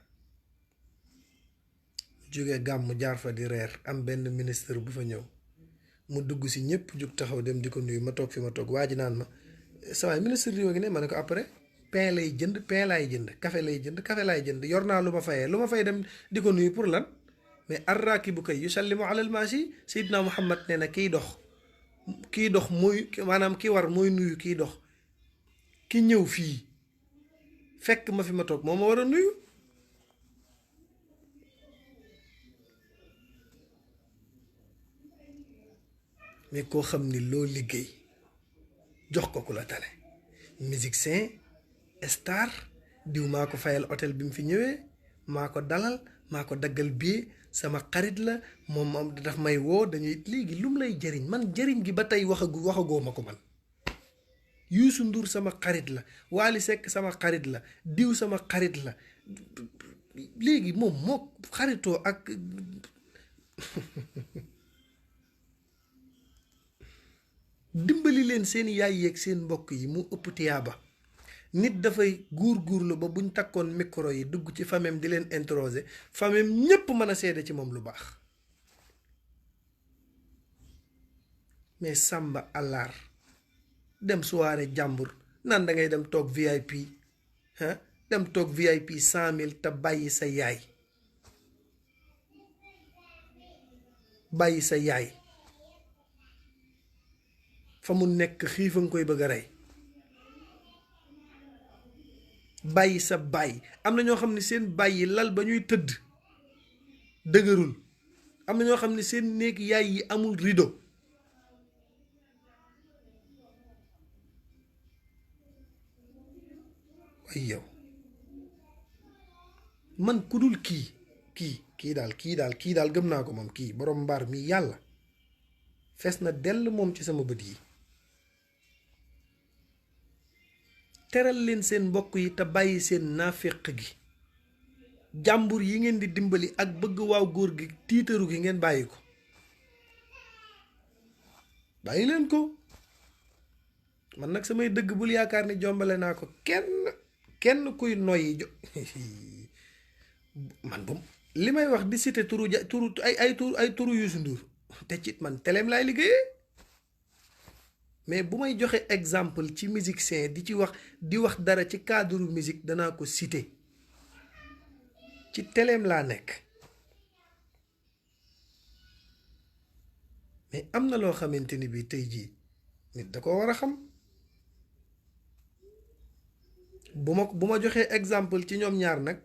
jóge gàmm jaar fa di reer am benn ministre bu fa ñëw mu dugg si ñëpp jug taxaw dem di ko nuyu ma toog fi ma toog waa ji naan ma sa waay ministre di ngi ne ma ne ko après pain lay jënd pain laay jënd café lay jënd café laay jënd yor naa lu ma fayee lu ma fay dem di ko nuyu pour lan mais arraakibu kay yusallimu alal maashi Seydina Muhammad nee na kiy dox mooy maanaam ki war mooy nuyu kiy dox ki ñëw fii fekk ma fi ma toog moo ma war a nuyu. mais koo xam ni loo liggéey jox ko ku la tane musicien star diw maa ko fayal hôtel bi mu fi ñëwee maa ko dalal maa ko daggal billet sama xarit la moom daf may woo dañuy léegi lu mu lay jëriñ man jëriñ gi ba tey waxagoo ma ko man. Youssou Ndour sama xarit la Wally Seck sama xarit la diw sama xarit la léegi moom moo xaritoo ak dimbali leen seen yaay yeeg seen mbokk yi mu ëpp tiyaaba. nit dafay góorgóorlu ba buñ takkoon micro yi dugg ci famem di leen introsé famem ñépp mën a seede ci moom lu baax mais sàmba àllaar dem soirée jàmbur nan da ngay dem toog VIP dem toog VIP 100 000 te bàyyi sa yaay fa mu nekk xiifa nga koy bëgg a rey bàyyi sa baay am na ñoo xam ne seen bàyyi lal ba ñuy tëdd dëgërul am na ñoo xam ne seen néeg yaay yi amul rideau waaye yow man ku dul kii daal gëm naa ko moom kii borom mbaar mi yàlla fees na dell moom ci sama bët yi teral leen seen mbokk yi te bàyyi seen naaféq gi jàmbur yi ngeen di dimbali ak bëgg waaw góor gi tiitaru gi ngeen bàyyi leen ko man nag samay dëgg bul yaakaar ni jombale naa ko kenn kuy noyyi man bu li may wax di cité turu ay turu Youssou Ndour te ci man teleem laay liggéeyee mais bu may joxe exemple ci musicien di wax dara ci cadre musique danaa ko citer ci teleem laa nekk. mais am na loo xamante ni bii tey jii nit da ko war a xam. bu ma joxee exemple ci ñoom ñaar nag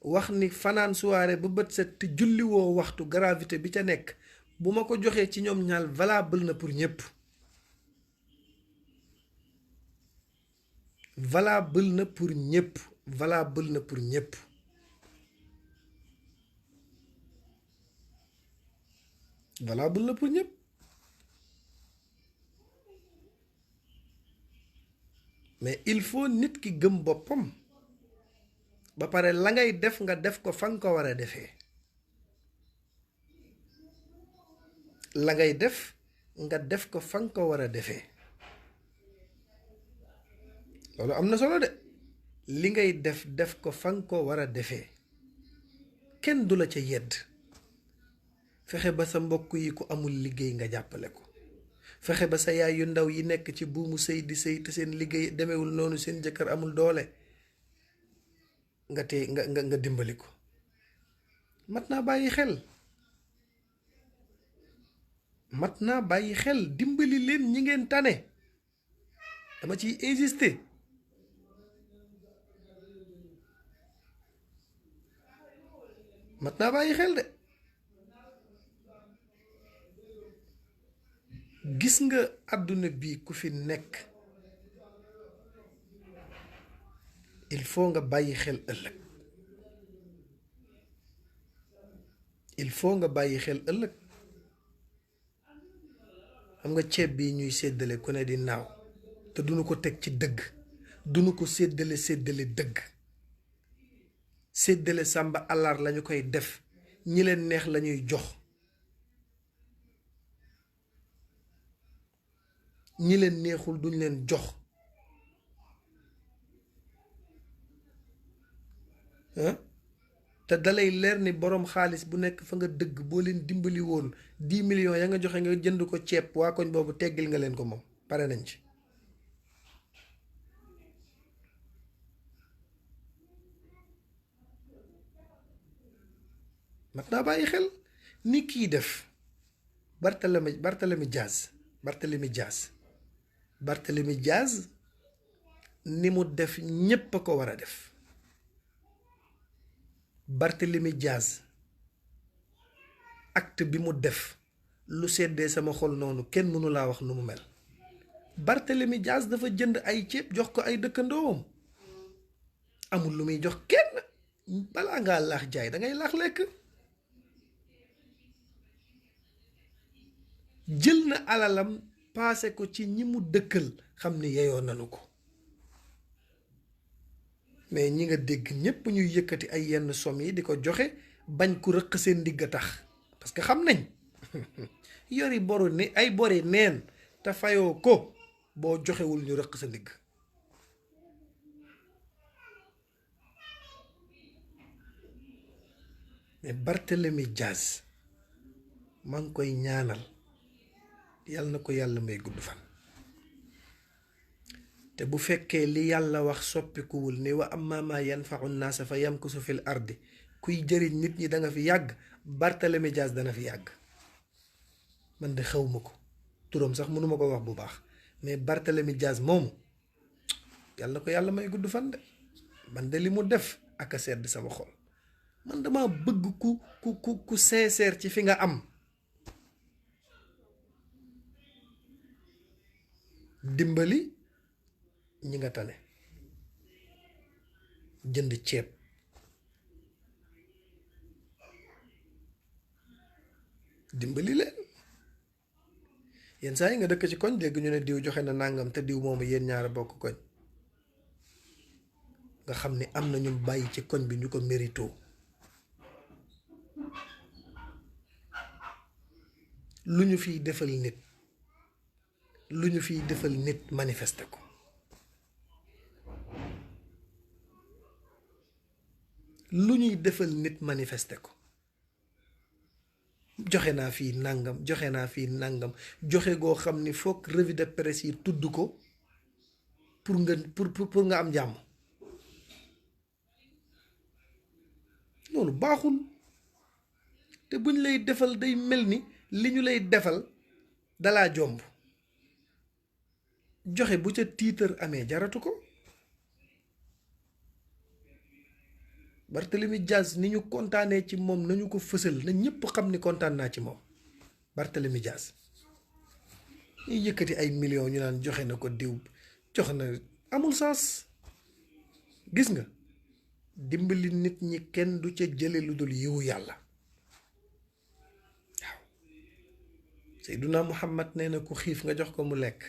wax ni fanaan soirée ba bët set te julliwoo waxtu gravité bi ca nekk bu ma ko joxee ci ñoom ñaar valable na pour ñëpp. valable na pour ñëpp. valable na pour ñëpp. valable na pour ñëpp. mais il faut nit ki gëm boppam ba pare la ngay def nga def ko fa nga ko war a defee. la ngay def nga def ko fa nga ko war a defee. loolu am na solo de. li ngay def ko fa nga ko war a defee. kenn du la ca yedd. fexe ba sa mbokk yi ku amul liggéey nga jàppale ko. fexe ba sa yaay yu ndaw yi nekk ci buumu sëy di sëy te seen liggéey demewul noonu, seen jëkkër amul doole, nga dimbali ko. mat naa bàyyi xel. mat naa bàyyi xel. dimbali leen ñi ngeen tane. dama ciy insister. mat naa bàyyi xel de. gis nga àdduna bi ku fi nekk il faut nga bàyyi xel ëllëg. il faut nga bàyyi xel ëllëg. xam nga ceeb bi ñuy séddale ku ne di naaw te duñu ko teg ci dëgg, duñu ko séddale dëgg. séddale sàmba àllar lañu koy def, ñi leen neex lañuy jox, ñi leen neexul duñ leen jox. te dalay leer ni boroom xaalis bu nekk fa nga dëgg boo leen dimbali woon 10 millions ya nga joxe nga jënd ko ceeb, waa koñ boobu teggil nga leen ko moom pare nañ ci. mat naa bàyyi xel ni kii def Barthélemy Diaz ni mu def ñépp a ko war a def. Barthélemy Diaz acte bi mu def lu seddee sama xol noonu kenn mënu laa wax nu mu mel. Barthélemy Diaz dafa jënd ay ceeb jox ko ay dëkkandoom, amul lu muy jox kenn. balaa ngaa laax jaay dangay laax lekk. jël na alalam paase ko ci ñi mu dëkkal xam ni yeyoo nanu ko. mais ñi nga dégg ñépp ñuy yëkkati ay yenn somme yi di ko joxe bañ ku rëq seen digg a tax, parce que xam nañ yori boru ne ay bori neen te fayoo ko boo joxewul ñu rëq sa ndigg. mais Barthélemy Diaz maa ngi koy ñaanal yàlla na ko yàlla may gudd fan. te bu fekkee li yàlla wax soppikuwul ni wa amma ma yanfa'u nnaasa fa yamkusu fil ardi, kuy jëriñ nit ñi da nga fi yàgg, Barthélemy Diaz dana fi yàgg. man de xawma ko turam sax mënuma ko wax bu baax, mais Barthélemy Diaz moomu yàlla na ko yàlla may gudd fan de. man de li mu def ak a sedd sama xol. man dama bëgg ku sincère ci fi nga am. dimbali ñi nga tane, jënd ceeb, dimbali leen. yenn saa yi nga dëkk ci koñ dégg ñu ne diw joxe na nàngam te diw moomu yéen ñaara bokk koñ, nga xam ni am na ñu bàyyi ci koñ bi ñu ko mérito. lu ñu fiy defal nit, lu ñu fiy defal nit manifester ko. lu ñuy defal nit manifester ko. joxe naa fii nangam joxe naa fii nangam joxe goo xam ni foog revue de presse yi tudd ko pour nga am jàmm. loolu baaxul te buñ lay defal day mel ni li ñu lay defal dalaa jomb joxe bu ca tiitar amee jaratu ko. Barthélemy Dias ni ñu kontaanee ci moom nañu ko fësal na ñëpp xam ni kontaan naa ci moom. Barthélemy Dias ñuy yëkkati ay millions ñu naan joxe na ko diw joxe na amul sens. gis nga dimbali nit ñi kenn du ca jële lu dul yiwu yàlla. waaw Seyduna Muhammad nee na ku xiif nga jox ko mu lekk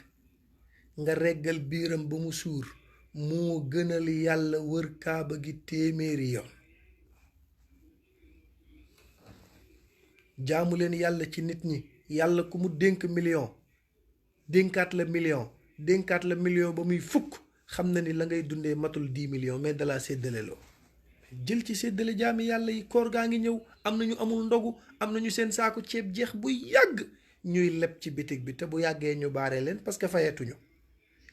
nga reggal biiram ba mu suur moo gënal yàlla wër kaaba gi téeméeri yoon. jaamu leen yàlla ci nit ñi. yàlla ku mu dénk million dénkaat la million ba muy fukk xam na ni la ngay dundee matul 10 millions mais dalaa séddale loo jël ci séddale jaami yàlla yi. koor gaa ngi ñëw am na ñu amul ndogu am na ñu seen saaku ceeb jeex bu yàgg ñuy leb ci bitig bi te bu yàggee ñu baare leen parce que fayetuñu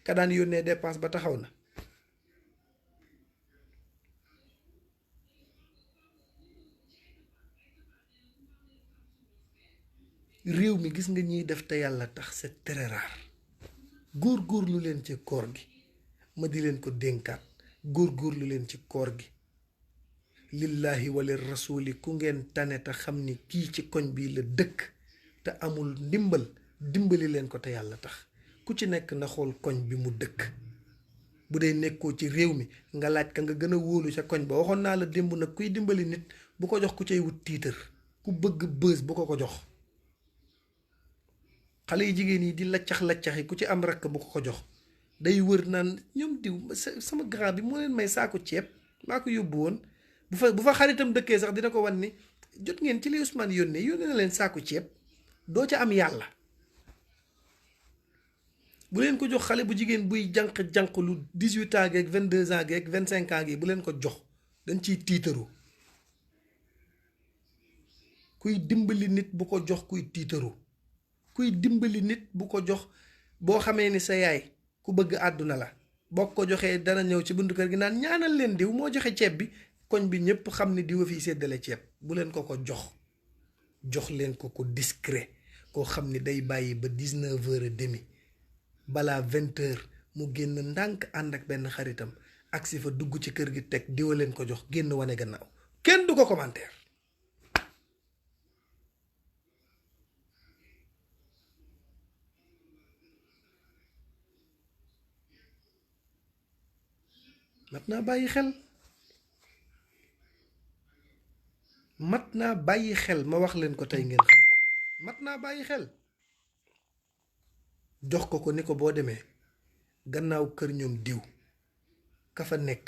ka daan yónnee dépense ba taxaw na. réew mi gis nga ñiy def te yàlla tax c'est très rare. góorgóorlu leen ci koor gi ma di leen ko dénkaat góorgóorlu leen ci koor gi lillahi wali rasuli ku ngeen tane te xam ni kii ci koñ bii la dëkk te amul ndimbal dimbali leen ko te yàlla tax. ku ci nekk na xool koñ bi mu dëkk bu dee nekkoo ci réew mi nga laaj ka nga gën a wóolu ca koñ ba. waxoon naa la démb nag kuy dimbali nit bu ko jox ku cay wut tiitër ku bëgg bës bu ko jox. xale yi jigéen yi di laccax-laccaxi ku ci am rakk bu ko jox day wër naan ñoom diw sama grand bi moo leen may saako ceeb maa ko yóbbu woon bu fa xaritam dëkkee sax dina ko wan ni jot ngeen ci li Ousmane yónnee na leen saako ceeb. doo ca am yàlla. bu leen ko jox xale bu jigéen buy jànq lu 18 ans geeg 22 ans geeg 25 ans gi bu leen ko jox dañ ciy tiitaru. kuy dimbali nit bu ko jox kuy tiitaru. kuy dimbali nit bu ko jox boo xamee ni sa yaay ku bëgg àdduna la boo ko joxee dana ñëw ci buntu kër gi naan ñaanal leen diw moo joxe ceeb bi koñ bi ñëpp xam ni diw a fiy séddale ceeb. bu leen ko jox leen ko discret koo xam ni day bàyyi ba 19h30 balaa 20h mu génn ndànk ànd ak benn xaritam agsi fa dugg ci kër gi teg diwa leen ko jox génn wane gannaaw kenn du ko commentaire. mat naa bàyyi xel ma wax leen ko tey ngeen xam ko. mat naa bàyyi xel. jox ko ni ko boo demee gannaaw kër ñoom diw ka fa nekk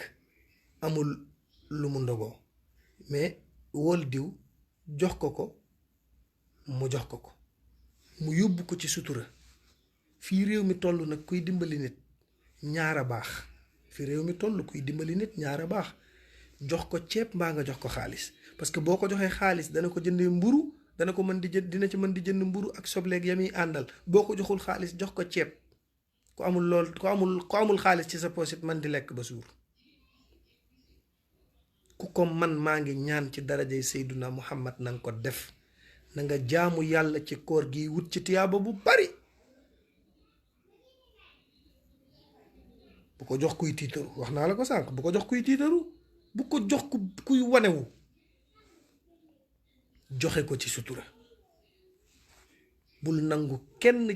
amul lu mu ndogoo mais wol diw jox ko mu jox ko mu yóbbu ko ci sutura. fii réew mi toll nag kuy dimbali nit ñaara baax. fi réew mi toll kuy dimbali nit ñaara baax jox ko ceeb mbaa nga jox ko xaalis parce que boo ko joxee xaalis dana ko jëndee mburu dana ko mën di jënd dina ci mën di jënd mburu ak sobleeg yami àndal. boo ko joxul xaalis jox ko ceeb ku amul xaalis ci sa poche it man di lekk ba suur. ku ko man maa ngi ñaan ci darajay Seyduna Muhammad na nga ko def na nga jaamu yàlla ci koor gi wut ci tiyaaba bu bari. bu ko jox kuy tiitaru wax naa la ko sànq bu ko jox kuy tiitaru bu ko jox kuy wanewu joxe ko ci sutura. bul nangu kenn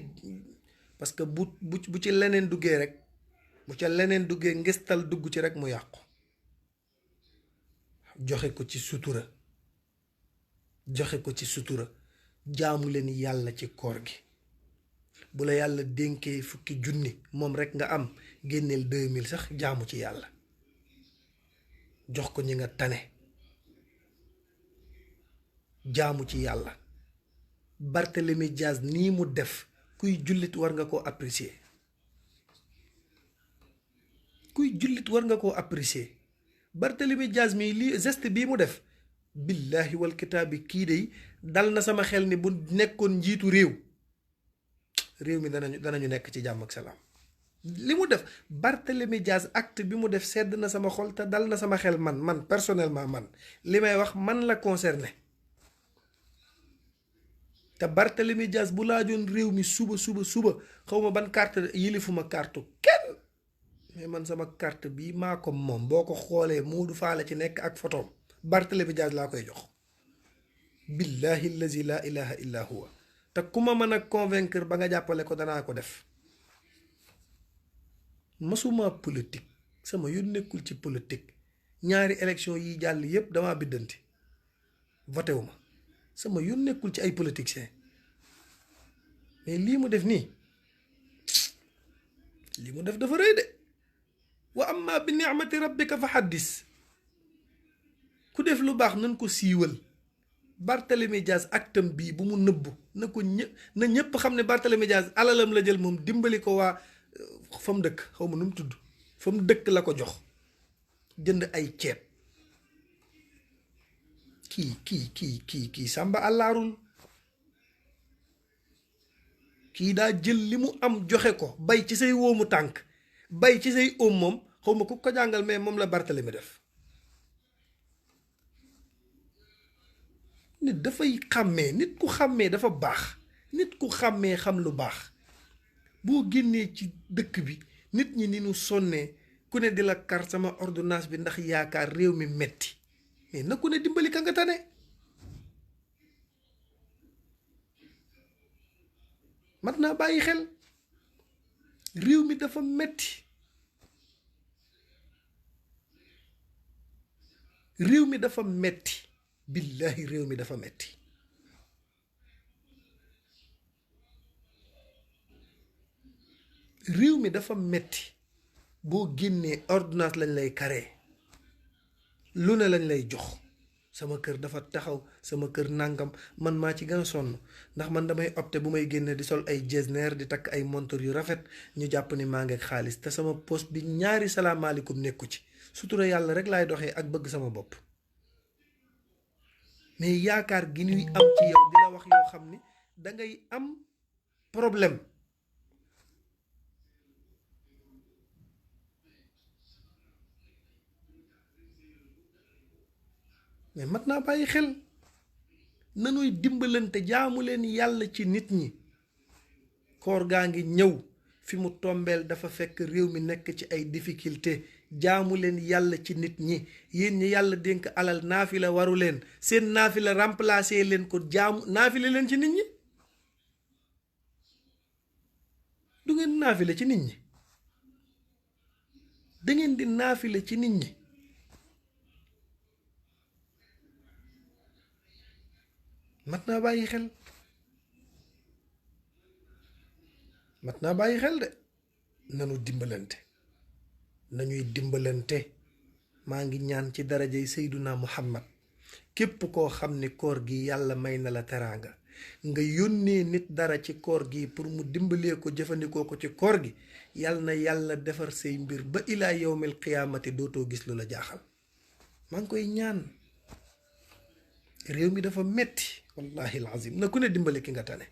parce que bu ci leneen duggee rek bu ca leneen duggee ngestal dugg ci rek mu yàqu. joxe ko ci sutura jaamu leen yàlla ci koor gi. bu la yàlla dénkee fukki junni moom rek nga am génneel 2000 sax jaamu ci yàlla jox ko ñi nga tane jaamu ci yàlla. Barthélemy Dias nii mu def kuy jullit war nga koo apprécier. Barthélemy Dias mii lii geste bii mu def billahi wal kitaabi kii de dal na sama xel ni bu nekkoon njiitu réew mi danañu nekk ci jàmm ak salaam. li mu def Barthélemy Diaz acte bi mu def sedd na sama xol te dal na sama xel man personnellement man li may wax man la concerné. te Barthélemy Diaz bu laajoon réew mi suba xaw ma ban carte yilifuma carte kenn mais man sama carte bii maa ko moom boo ko xoolee Moodu Faala ci nekk ak photoom Barthélemy Diaz laa koy jox. billahi allazi la ilaha illa huwa te ku ma mën a convaincre ba nga jàppale ko danaa ko def. masuma politique sama yoon nekkul ci politique ñaari élection yi jàll yépp damaa biddanti voté wu ma sama yoon nekkul ci ay politiciens mais lii mu def nii lii mu def dafa rëy de. wa amma bi ni'mati rabbika fa haddis ku def lu baax nañ ko siiwal. Barthélemy Diaz actam bii bu mu nëbbu na ñëpp xam ne Barthélemy Diaz alalam la jël moom dimbali ko waa fa mu dëkk xaw ma nu mu tudd fa mu dëkk la ko jox jënd ay ceeb. kii sàmba àllaarul kii daa jël li mu am joxe ko bay ci say wóomu tànk bay ci say óom moom xaw ma ku ko jàngal mais moom la Barthélemy def. nit dafay xàmmee nit ku xàmmee dafa baax nit ku xàmmee xam lu baax. boo génnee ci dëkk bi nit ñi ni ñu sonnee ku ne di la kar sama ordonnance bi ndax yaakaar réew mi metti mais na ku ne dimbali ka nga tane. mat naa bàyyi xel réew mi dafa metti réew mi dafa metti billahi réew mi dafa metti. réew mi dafa metti boo génnee ordonnance lañ lay karee lu ne lañ lay jox sama kër dafa taxaw sama kër nàngam man maa ci gën a sonn ndax man damay opté bu may génne di sol ay jesner di takk ay montor yu rafet ñu jàpp ni maa ngi ak xaalis te sama poste bi ñaari salaamaaleykum nekku ci sutura yàlla rek laay doxee ak bëgg sama bopp. mais yaakaar gi ñuy am ci yow di la wax yoo xam ni dangay am problème. mais mat naa bàyyi xel nanuy dimbalante jaamu leen yàlla ci nit ñi. koor gaa ngi ñëw fi mu tombeel dafa fekk réew mi nekk ci ay difficulté jaamu leen yàlla ci nit ñi. yéen ñi yàlla dénk alal naafila waru leen seen naafila remplacer leen ko jaamu naafila leen ci nit ñi. du ngeen naafila ci nit ñi da ngeen di naafila ci nit ñi. mat naa bàyyi xel mat naa bàyyi xel de nanu dimbalante nañuy dimbalante. maa ngi ñaan ci darajay Seyduna Muhammad képp koo xam ni koor gi yàlla may na la teraanga nga yónnee nit dara ci koor gi pour mu dimbalee ko jëfandikoo ko ci koor gi yàlla na yàlla defar say mbir ba ilaa yawmil qiyaamati dootoo gis lu la jaaxal. maa ngi koy ñaan. réew mi dafa metti wallahi alazim na ku ne dimbali ki nga tane.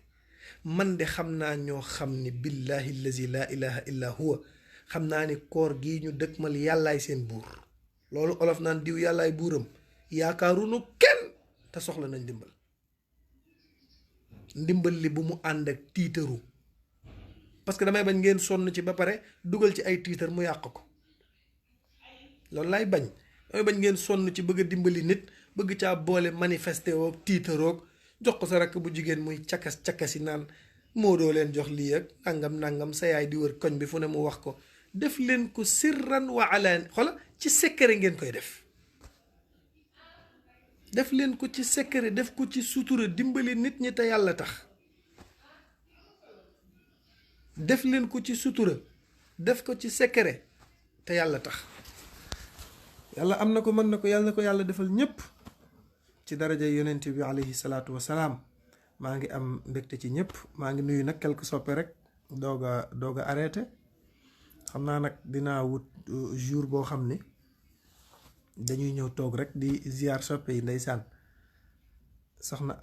man de xam naa ñoo xam ni billahi allazi la ilaha illa huwa xam naa ni koor gii ñu dëkkmal yàllaay seen buur. loolu olof naan diw yàllaay buuram yaakaarunu kenn te soxla nañ ndimbal li bu mu ànd ak tiitaru parce que damay bañ ngeen sonn ci ba pare dugal ci ay tiitar mu yàq ko. loolu laay bañ damay bañ ngeen sonn ci bëgg a dimbali nit bëgg caa boole manifester woo tiitaroog jox ko sa rakk bu jigéen muy cakasi naan moo doo leen jox lii ak nangam sa yaay di wër koñ bi fu ne mu wax ko. def leen ko sirran wa alaan xola ci secret ngeen koy def leen ko ci secret def ko ci sutura dimbali nit ñi te yàlla tax. def leen ko ci sutura def ko ci secret te yàlla tax. yàlla am na ko mën na ko yàlla na ko yàlla defal ñépp ci daraja yonent bi alayhi salaatu wasalaam. maa ngi am mbégte ci ñëpp maa ngi nuyu nag quelque soppe rek doog a arrêté. xam naa nag dinaa wut jour boo xam ni dañuy ñëw toog rek di ziar soppe yi ndeysaan. soxna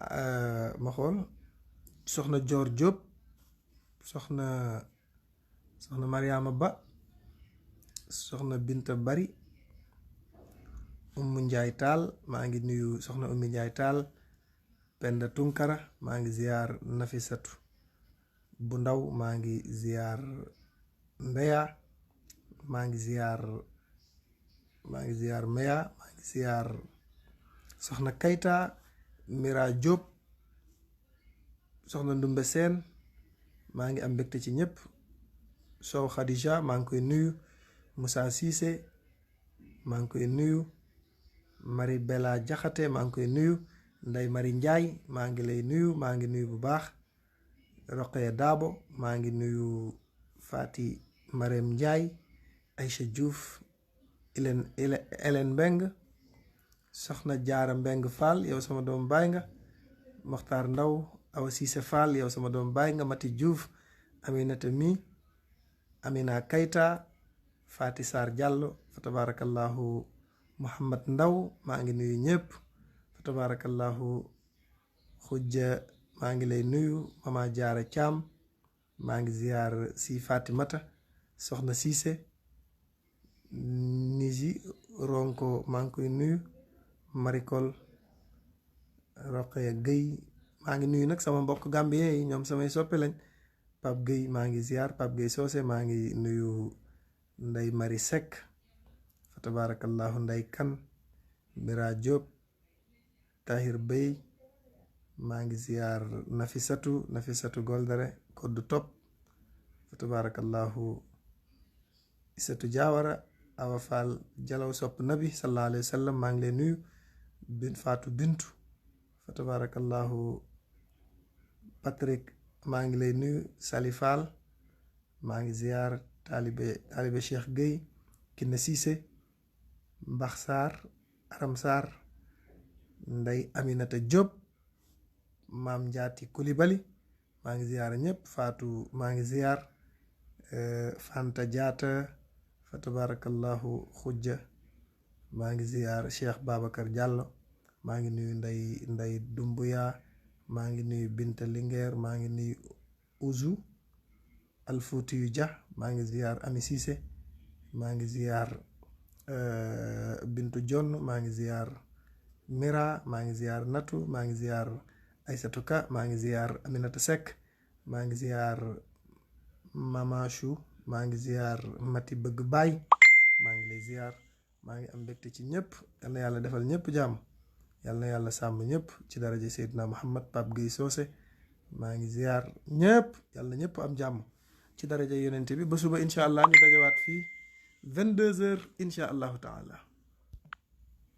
ma xool soxna Joor Jóob, soxna Mariama Ba, soxna Binta Bari, Umu Njaay Taal, maa ngi nuyu soxna Umu Njaay Taal, Penda Tunkara, maa ngi ziar Nafisatu bu ndaw, maa ngi ziar Ndeya, maa ngi ziar Meya, maa ngi ziar soxna Kayta, Mira Diop, soxna Ndumbe Seen, maa ngi am mbégte ci ñëpp. Sow Khadija maa ngi koy nuyu. Moussa Cissé maa ngi koy nuyu. Marie Bella Jaxate maa ngi koy nuyu. Ndey Mari Njaay maa ngi lay nuyu, maa ngi nuyu bu baax. Roqaya Daabo maa ngi nuyu. Fati Marem Njaay, Aïcha Diouf, Hélène Mbeng, soxna Jaara Mbeng Fall, yow sama doom baay nga. Moxtaar Ndaw, Awa Siise Fall, yow sama doom baay nga. Mati Diouf, Aminata Mi, Amina Kayta, Fati Sarr Diallo, fa tabarakallahu. Muhammad Ndaw maa ngi nuyu ñëpp, fa tabarakallahu. Xujja maa ngi lay nuyu. Mama Jaara Caam maa ngi ziar si Fatimata, soxna Siise, Niji Ronko maa ngi koy nuyu. Maricol, Roqaya Guèye maa ngi nuyu nag sama mbokk Gambien yi, ñoom samay soppe lañ. Pape Guèye maa ngi ziar, Pape Guèye Soose maa ngi nuyu. Ndey Mari Seck, fa tabarakallahu. Ndey Kan, Mira Diop, Tahir Bey, maa ngi ziar Nafisatu Goldare, Koddu Top, fa tabarakallahu. Isatu Jaawara, Awa Fall Jalaw sopp Nabi sallallahu alayhi wa sallam, maa ngi leen nuyu. Faatu Bintu, fa tabarakallahu. Patrick maa ngi lay nuyu. Sali Fall maa ngi ziar. Taalibe Cheikh Gueye, Kiné Cissé, Mbax Sarr, Aram Sarr, Ndey Aminata Diop, Maam Njaati Kulibali, maa ngi ziar ñëpp. Faatu maa ngi ziar. Fanta Jaata, fa tabarakallahu. Xujja maa ngi ziar. Cheikh Babacar Diallo maa ngi nuyu. Ndey Dumbuya maa ngi nuyu. Binta Linguère maa ngi nuyu. Uzu Alfuuti yu Dia maa ngi ziar. Ami Cissé maa ngi ziar. Bintu Jonn maa ngi ziar. Mira maa ngi ziar. Natu maa ngi ziar. Aysatu Ka maa ngi ziar. Aminata Seck maa ngi ziar. Mama Chou maa ngi ziar. Mati Bëgg Baay maa ngi lay ziar. maa ngi am mbégte ci ñëpp. yal na yàlla defal ñëpp jàmm. yal na yàlla sàmm ñëpp ci daraja Seydina Muhammad. Pape Guèye Soose maa ngi ziar ñëpp. yàlla ñëpp am jàmm ci daraja yonent bi. ba suba incha allah ñu dajawaat fii 22h incha allahu taala.